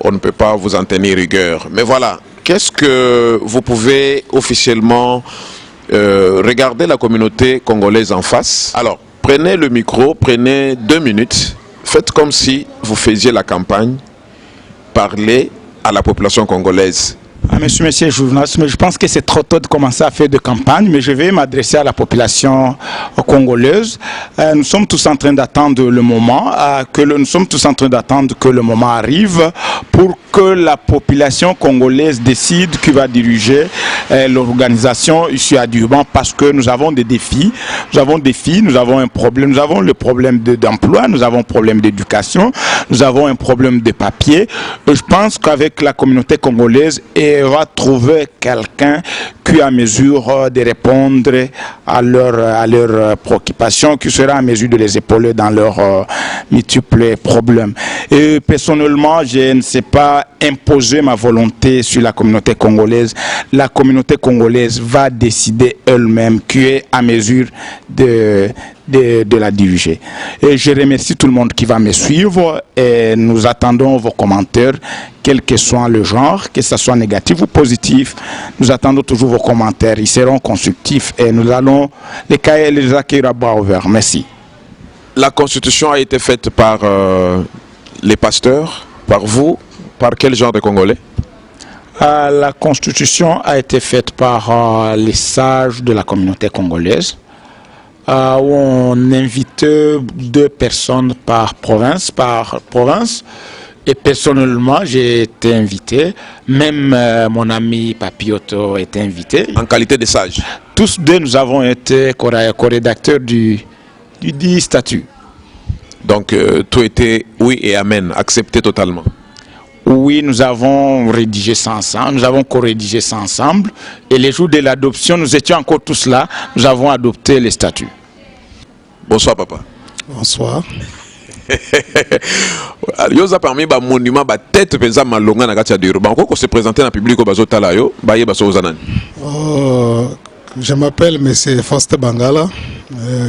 on ne peut pas vous en tenir rigueur. Mais voilà, qu'est-ce que vous pouvez officiellement regarder la communauté congolaise en face? Alors, prenez le micro, prenez 2 minutes, faites comme si vous faisiez la campagne, parlez à la population congolaise. Monsieur le journaliste, mais je pense que c'est trop tôt de commencer à faire de campagne, mais je vais m'adresser à la population congolaise. Nous sommes tous en train d'attendre le moment, nous sommes tous en train d'attendre que le moment arrive pour que la population congolaise décide qui va diriger l'organisation ici à Durban, parce que nous avons des défis. Nous avons un problème. Nous avons le problème d'emploi, nous avons un problème d'éducation, nous avons un problème de papier. Je pense qu'avec la communauté congolaise, et va trouver quelqu'un qui est à mesure de répondre à leurs préoccupations, qui sera à mesure de les épauler dans leurs multiples problèmes. Et personnellement, je ne sais pas imposer ma volonté sur la communauté congolaise. La communauté congolaise va décider elle-même qui est à mesure de la diriger. Et je remercie tout le monde qui va me suivre et nous attendons vos commentaires, quel que soit le genre, que ce soit négatif ou positif. Nous attendons toujours vos commentaires, ils seront constructifs et nous allons les accueillir à bras ouverts. Merci. La constitution a été faite par les pasteurs, par vous, par quel genre de Congolais? La constitution a été faite par les sages de la communauté congolaise. Où on invite 2 personnes par province. Et personnellement, j'ai été invité. Même mon ami Papioto était invité. En qualité de sage? Tous 2, nous avons été co-rédacteurs du dit statut. Donc, tout était oui et amen, accepté totalement? Oui, nous avons rédigé ça ensemble, nous avons co-rédigé ça ensemble. Et les jours de l'adoption, nous étions encore tous là, nous avons adopté les statuts. Bonsoir papa. Bonsoir. Yoza parmi ba monument ba tête penza malonga na kati ya Durban. Ko se présenter na public ko bazotala yo, ba ye baso uzanani. Je m'appelle monsieur Faustin Bangala.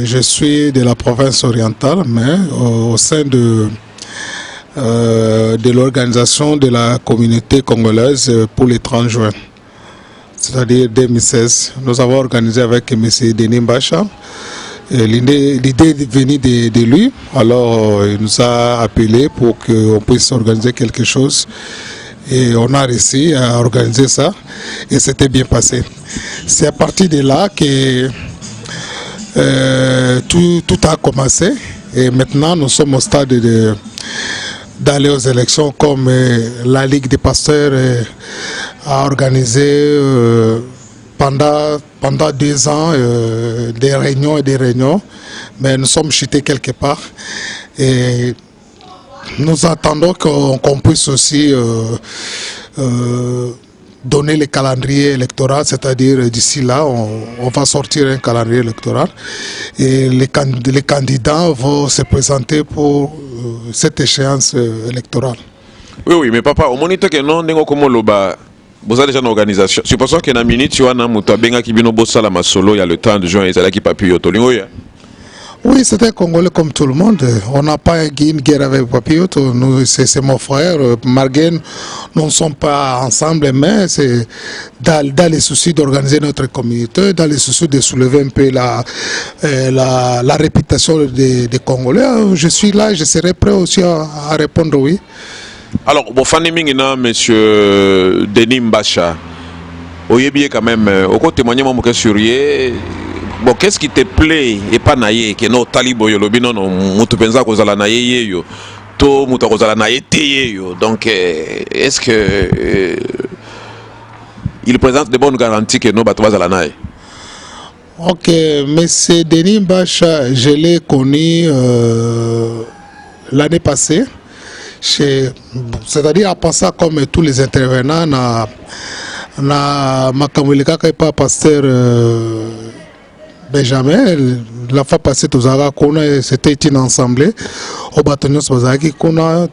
Je suis de la province orientale, mais au sein de l'organisation de la communauté congolaise pour les 30 juin, c'est-à-dire 2016. Nous avons organisé avec M. Denis Mbacha. L'idée est venue de lui, alors il nous a appelé pour qu'on puisse organiser quelque chose. Et on a réussi à organiser ça et c'était bien passé. C'est à partir de là que tout a commencé et maintenant nous sommes au stade d'aller aux élections, comme la Ligue des pasteurs a organisé pendant 2 ans des réunions, mais nous sommes chutés quelque part et nous attendons qu'on puisse aussi donner le calendrier électoral, c'est-à-dire d'ici là on va sortir un calendrier électoral et les candidats vont se présenter pour cette échéance électorale. Oui, mais papa, au moniteur que non, n'est-ce comme loba. Vous avez déjà une organisation. C'est pour ça que dans la minute, tu as un benga qui vient bossa la masolo, il y a le temps de juin et c'est là qui Papio Tolingo. Oui, c'est un Congolais comme tout le monde. On n'a pas une guerre avec Papio. C'est mon frère. Margaine, nous ne sommes pas ensemble, mais c'est dans les soucis d'organiser notre communauté, dans les soucis de soulever un peu la réputation des Congolais. Je suis là, je serai prêt aussi à répondre oui. Alors, bon, Fanny Mingina, monsieur Denis Mbacha, Oyebié quand même, au côté témoigner mon sur bon, qu'est-ce qui te plaît et pas naïe, que nos talibos yo lobino non, mutu penza kozala naïe yo, to mutu kozala naïe teye yo. Donc, est-ce que il présente de bonnes garanties que nos batouas à la naïe? Ok, monsieur Denis Mbacha, je l'ai connu l'année passée. C'est-à-dire à passer comme tous les intervenants na makamulika pas pasteur Benjamin, la fois passée, c'était une assemblée. Au bâtonnier Sozaki,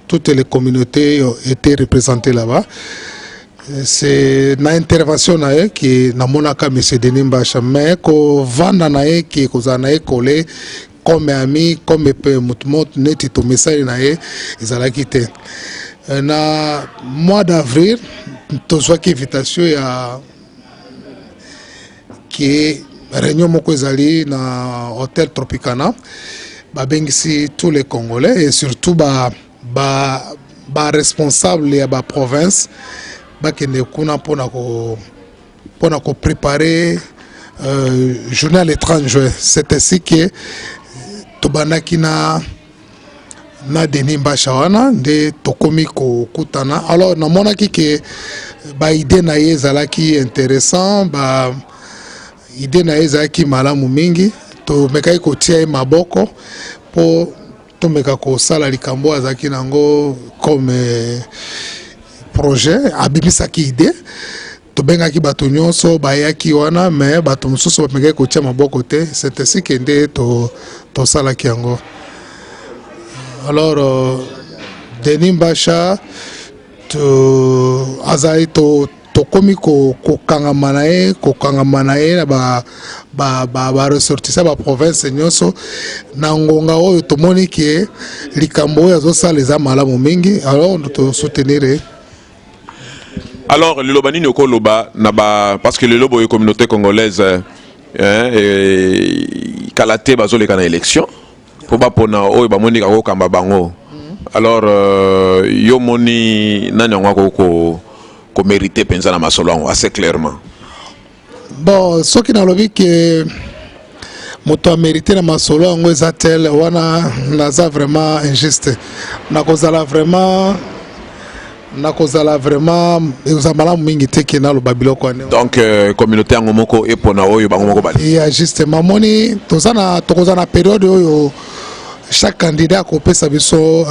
toutes les communautés étaient représentées là-bas. C'est une intervention qui n'a pas M. Denis Mbacha, mais qu'on vend qui est collé comme ami, comme net tout message ils allaient quitter. Na mois d'avril, tous une invitation qui réunion moko ezali na hôtel Tropicana ba bengisi tous les Congolais et surtout ba responsable ya ba province ba kende kuna pona ko préparer journée à l'étranger. C'est ainsi que tobanaki na Denis Mbacha wana nde tokomi ko kutana. Alors namonaki ke ba idée na ye ezalaki intéressant, ba idée na ezaki malamu mingi to mekai ko tia maboko po to meka ko sala likambo azaki nango comme projet abibisaki idée to bengaki bato nyonso bayaki wana mais bato mosusu mekai ko tia maboko te. C'est ainsi que nde to sala kiango. Alors Denis Mbacha to azai to komi ko kangamana na ba ressortissant ba province nyonso na ngonga oyo tomoni ke likambo oyo azosala eza malamu mingi. Alors to soutenir. Alors le lobani ne koloba na ba parce que le lobo est communauté congolaise kalate bazoleka na élection po ba pona oyo ba moni ka kamba bango. Alors yo moni nani ngwa ko mérité penza na masolo assez clairement. Bon, ce qui n'a le vie que moto a mérité na masolo ngo ezatel wana naza vraiment injuste. Na kozala vraiment ezamala mingi te ke na lo babilo ko ne. Donc communauté ngomoko epona oyo bango moko bali. Ya juste mamoni tozana tokozana période oyo chaque candidat a coupé sa vision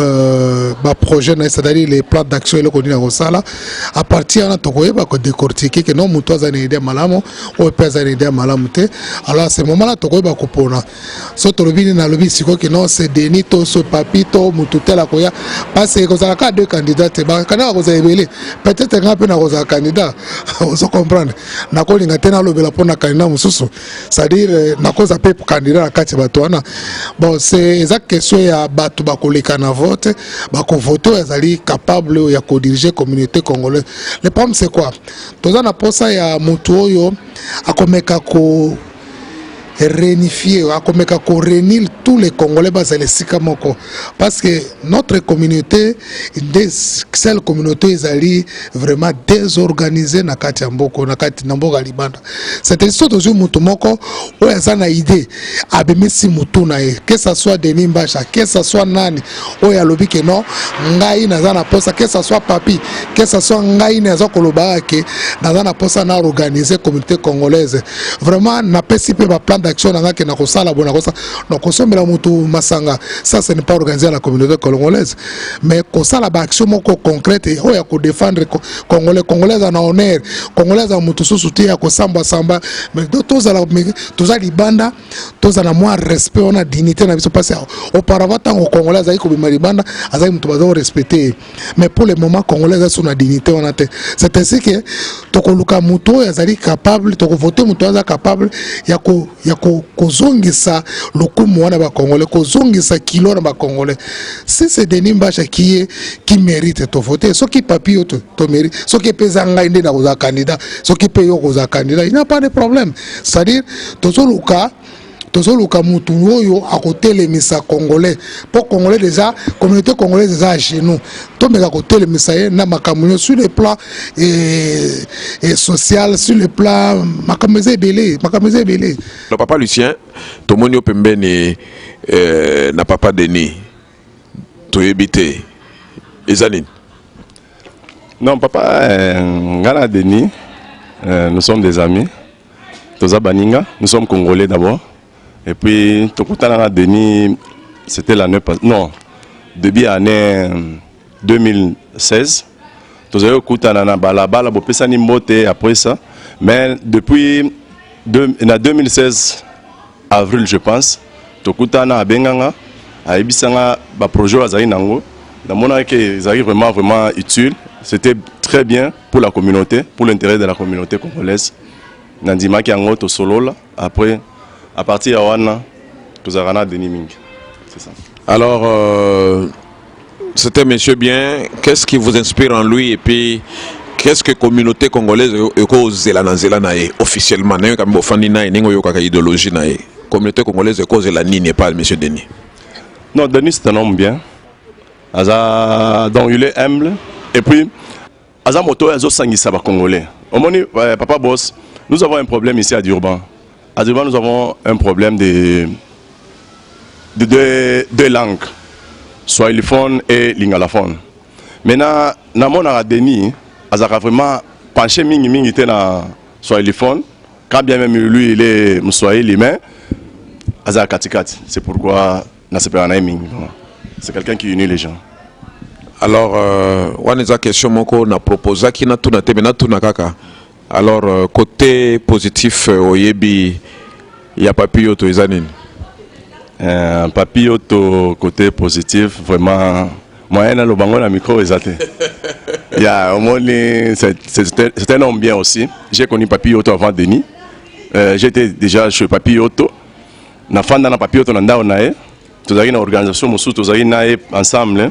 projet, c'est-à-dire les plans d'action et le contenu de à partir de là, on décortiquer que non, muto a une idée malamo, ou pas une idée malamute. Alors à ce moment-là, on va couper. So to lobby na lobby siko que non, c'est Denis to so papito mututé la koya parce que ça a deux candidats. Quand on a révélé, peut-être qu'on peut avoir un candidat, on se comprend. Na ko linga tena lobby la pona candidat mususu, c'est-à-dire na ko za pe candidat la kati batoana. Bon, c'est question ya batu bakoleka na vote bako voter ezali capable ya ko diriger communauté congolaise. Le problème c'est quoi? Toza na posa ya mutu oyo akomeka ko réunifier akomeka ko réunir tous les Congolais bazali sika moko parce que notre communauté celle communauté ezali vraiment désorganisée na kati ya mboko na kati na mboka libanda. C'est une sorte de mutu moko oyo azana idée abemisi mutu na ye, que ça soit Denis Mbacha, que ça soit nani oyo alobi ke non ngai naza na posa, que ça soit papi, que ça soit ngai naza koloba ke naza na posa na organiser communauté congolaise. Vraiment na pesi pe ba plan d'action na ke na kosala bona kosa na kosomela mutu masanga. Ça ce n'est pas organiser la communauté congolaise mais kosala ba action moko concrète oyo ko défendre congolais en honneur, congolais en mutu susuti ya kosamba samba mais toza libanda toza na moins respect, on a dignité na biso parce auparavant tant congolais ayi ko bima libanda azayi mutu bazo respecter mais pour le moment congolais sont na dignité on a te. C'est ainsi que tokoluka mutu azali capable toko voter mutu aza capable ya ko kozongisa lokumu wana ba congolais kozongisa kilo na ba congolais. Si c'est Denis Mbacha qui mérite to voter, ce qui papier to mérite, ce qui pesa ngai ndé na koza candidat, ce qui paye koza candidat, il n'y a pas de problème. C'est-à-dire tozoluka mutu oyo akotelemisa congolais pour congolais déjà communauté congolaise déjà chez nous to meka kotelemisa ye na makambo sur le plan et social, sur le plan makambo ebele. Le papa Lucien tomonio pembeni na papa Denis to ebité ezanine. Non papa ngana Denis nous sommes des amis. Toza baninga, nous sommes congolais d'abord. Et puis, Tokutana Denis, c'était l'année passée. Non, début année 2016. Toza Kutana Balabala, Bopesani Mbote après ça. Mais depuis 2016, avril je pense tokutana abenganga aibisanga ba projet azali nango na mona que ça vraiment utile. C'était très bien pour la communauté, pour l'intérêt de la communauté congolaise. Nandima ki ango to solo là après à partir de wana tozarana Denis Mingi. C'est ça. Alors c'était monsieur bien, qu'est-ce qui vous inspire en lui et puis qu'est-ce que la communauté congolaise est officiellement idéologie la communauté congolaise est la nini pas monsieur Denis? Non, Denis c'est un homme bien. Donc il est humble et puis Aza moto azo sangisa ba congolais. Au moni papa boss, nous avons un problème ici à Durban. À Durban nous avons un problème de deux langues. Swahiliphone et lingalaphone. Maintenant, na mona Denis, azaka vraiment penché mingi te na Swahiliphone. Quand bien même lui il est Mswahili mais azaka katikati. C'est pourquoi na sepana mingi. C'est quelqu'un qui unit les gens. Alors on a question moko na proposé qui na tuna te na tuna kaka. Alors côté positif oyebi ya papi yoto ezanini. Papi Yoto, côté positif, vraiment, moi, le bango na micro exacté. C'est un homme bien aussi. J'ai connu Papi Yoto avant Denis. J'étais déjà chez Papi Yoto. Na fanda na Papi Yoto na ndao nae. Tozali na organisation mosu tozali nae ensemble.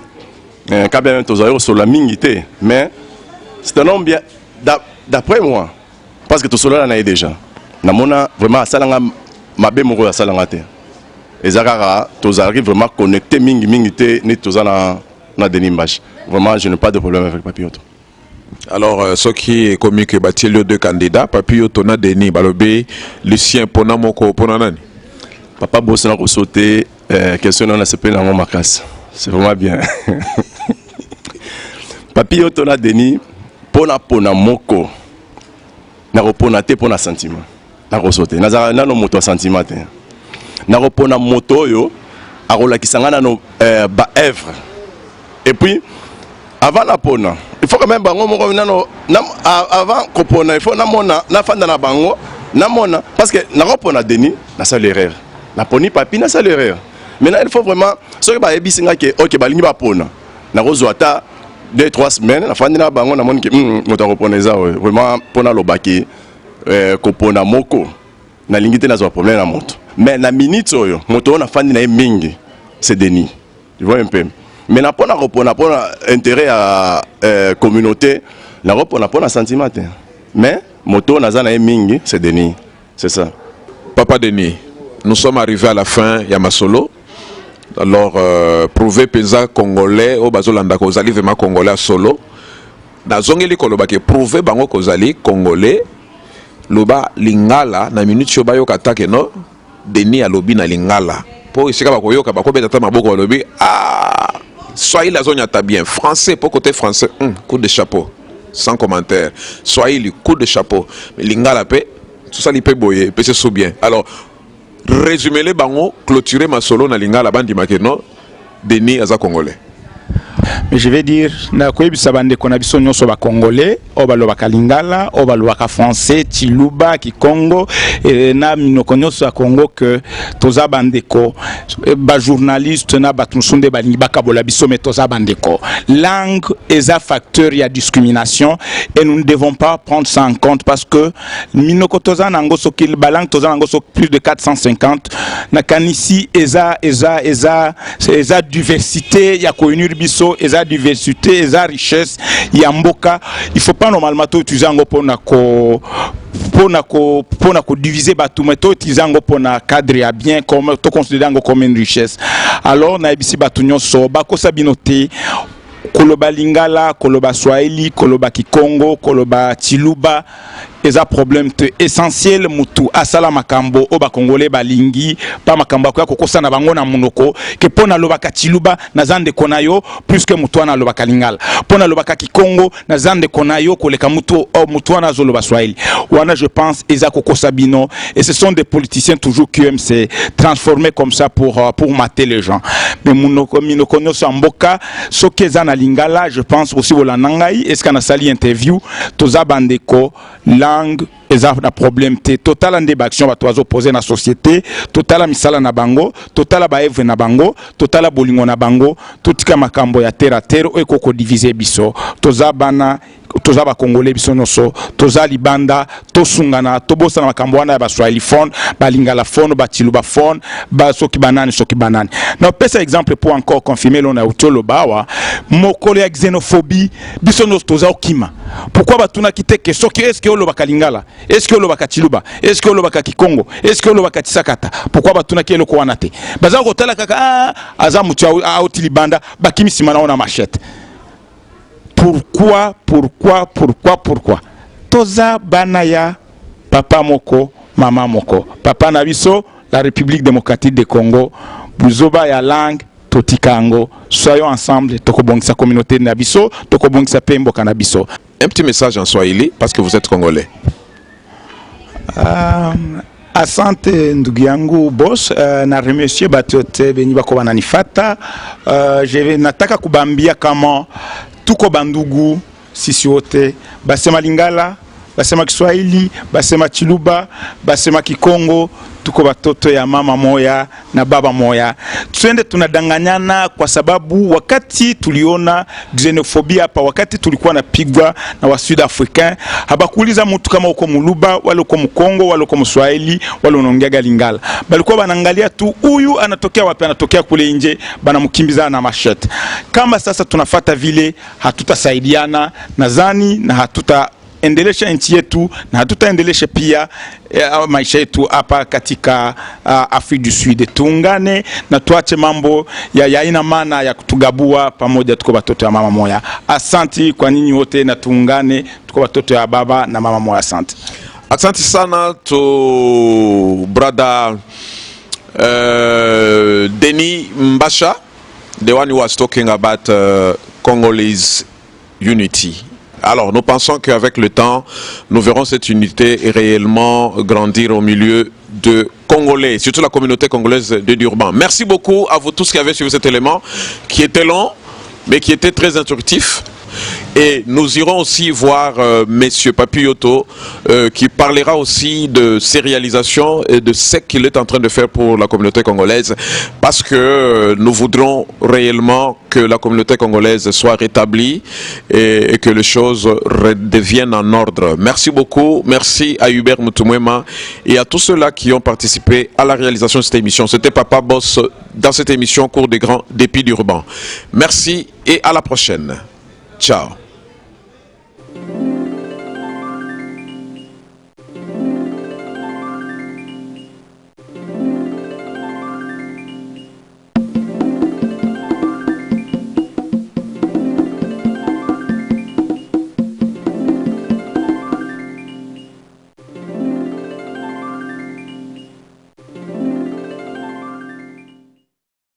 Quand même tozali sur la mingité. Mais c'est un homme bien. D'après moi, parce que tout cela nae déjà. Na mona vraiment salanga mabe moko salanga te. Et Zagara, tous arrivent vraiment connectés, mingi ni tous na Denis Mbash. Vraiment, je n'ai pas de problème avec Papi Yoto. Alors, ce qui est comique, il y a deux candidats, Papi Yoto na Denis, Balobé, Lucien Pona Moko Ponanani. Papa Boss n'a pas sauté, question n'a pas dans ma casse. C'est vraiment bien. Papi Yoto na Denis, Pona Moko, n'a pas pona te pona sentiment. N'a pas sauté. N'a no moto sentiment. Na repona moto yo arola kisangana no ba œuvre et puis avant la pona il faut quand même bango moko nano avant ko pona il faut na mona na fanda na bango na mona parce que na repona Denis na sa l'erreur na poni papi na sa l'erreur maintenant il faut vraiment ce que ba ebisinga ke OK ba lingi ba pona na rozwata 2-3 semaines na fanda na bango na moni ke moto repona za vraiment pona lobaki ko pona moko na lingi te na zo problème na moto. Mais la minute oyo moto on a fandi na mingi c'est Denis. Tu vois un peu. Mais na pona intérêt à communauté, la repona pona sentiment. Mais moto na zana mingi c'est Denis. C'est ça. Papa Denis, nous sommes arrivés à la fin ya masolo. Alors prouver pesa congolais au bazolanda kozali vraiment congolais solo. Na zongeli koloba ke prouver bango kozali congolais loba lingala na minute yo bayo katake no. Denis alobi na lingala pour essayer ba koyoka ba ko beta maboko alobi Swahili la zone ta bien français pour côté français coup de chapeau sans commentaire Swahili coup de chapeau mais lingala pe tout ça li pe boyer pe c'est bien. Alors résumer les bango clôturer ma solo na lingala bandi makeno Denis aza congolais. Mais je vais dire, na koyebi sabande kona biso nyonso ba congolais, o balobaka lingala, o balobaka français, Chiluba, Kikongo, et na minoko nyonso ya Congo que toza bandeko, ba journaliste na batunsunde balingi bakabola biso mais toza bandeko. Langue est un facteur ya discrimination et nous ne devons pas prendre ça en compte parce que minoko toza nango sokil balang toza nango sok plus de 450 na kanisi eza diversité ya ko unir biso eza diversité eza richesse ya mboka. Il faut pas normalement tout utiliser ngo pona ko diviser batu mais tout utiliser ngo pona cadre ya bien comme to considérer ngo comme une richesse. Alors na ebisi batu nyonso bakosa binote koloba lingala, koloba Swahili, koloba Kikongo, koloba Chiluba, eza problème te essentiel mutu asala makambo o ba congolais balingi pa makambo ko kokosa na bango na munoko ke pona lobaka Chiluba na zande konayo plus que mutu na lobaka lingala pona lobaka Kikongo na zande konayo koleka mutu na zoloba Swahili wana je pense eza kokosa bino et ce sont des politiciens toujours qui aiment se transformer comme ça pour mater les gens mais munoko minoko nyoso mboka soki eza na lingala je pense aussi vola nangai est-ce qu'on a sali interview toza bandeko langue eza na problème te totala nde baction bato bazopose na société totala misala na bango totala baevre na bango totala bolingo na bango totika makambo ya terre à terre oyo ekoko divise biso toza bana toza bakongole biso nyonso toza libanda tosungana tobosana makambo wana ya baswahiliphone balingalaphone bachilubaphone soki banani na pesa exemple pour encore confirmer lona utoloba awa mokolo ya xénophobie biso nyonso toza okima pourquoi batunaki te ke soki eske olobaka lingala eske olobaka chiluba eske olobaka kikongo eske olobaka chisakata pourquoi batunaki eloko wana te baza kotala kaka aza mutu auti libanda bakimi nsima na ona machete. Pourquoi toza banaya papa moko mama moko papa na biso la République démocratique du Congo buzoba ya langue totikango soyons ensemble tokobongisa communauté na biso tokobongisa pe mboka na biso. Un petit message en swahili parce que vous êtes congolais. Asante ndugu yangu boss, na remercier batote benyi bako bananifata. Je vais nataka kubambia kama tuko bandugu sisi wote basema lingala basema Kiswahili basema Chiluba basema Kikongo tuko batoto ya mama moya na baba moya. Tuende tunadanganyana kwa sababu wakati tuliona xenophobia hapa, wakati tulikuwa napigwa na wa Sud Africain, habakuuliza mtu kama uko Muluba wala uko Mkongo wala uko Mswahili wala unaongea Lingala, balikuwa wanaangalia tu huyu anatokea wapi, anatokea kule nje, banamkimbiza na machete. Kama sasa tunafata vile hatutasaidiana nadhani na hatutaendelesha nchi yetu na hatutaendelesha pia maisha yetu hapa katika Afrika du Sud. Tuungane na tuache mambo ya ina maana ya kutugabua, pamoja tuko batoto ya mama moya. Asante kwa nyinyi wote, na tuungane tuko batoto ya baba na mama moya. Asante. Asante sana to brother Denis Mbasha, the one who was talking about Congolese unity. Alors, nous pensons qu'avec le temps, nous verrons cette unité réellement grandir au milieu de Congolais, surtout la communauté congolaise de Durban. Merci beaucoup à vous tous qui avez suivi cet élément, qui était long, mais qui était très instructif. Et nous irons aussi voir Monsieur Papi Yoto qui parlera aussi de ses réalisations et de ce qu'il est en train de faire pour la communauté congolaise, parce que nous voudrons réellement que la communauté congolaise soit rétablie et que les choses redeviennent en ordre. Merci beaucoup, merci à Hubert Mutumwema et à tous ceux-là qui ont participé à la réalisation de cette émission. C'était Papa Boss dans cette émission Cours des Grands Dépits d'Urban. Merci et à la prochaine. Ciao.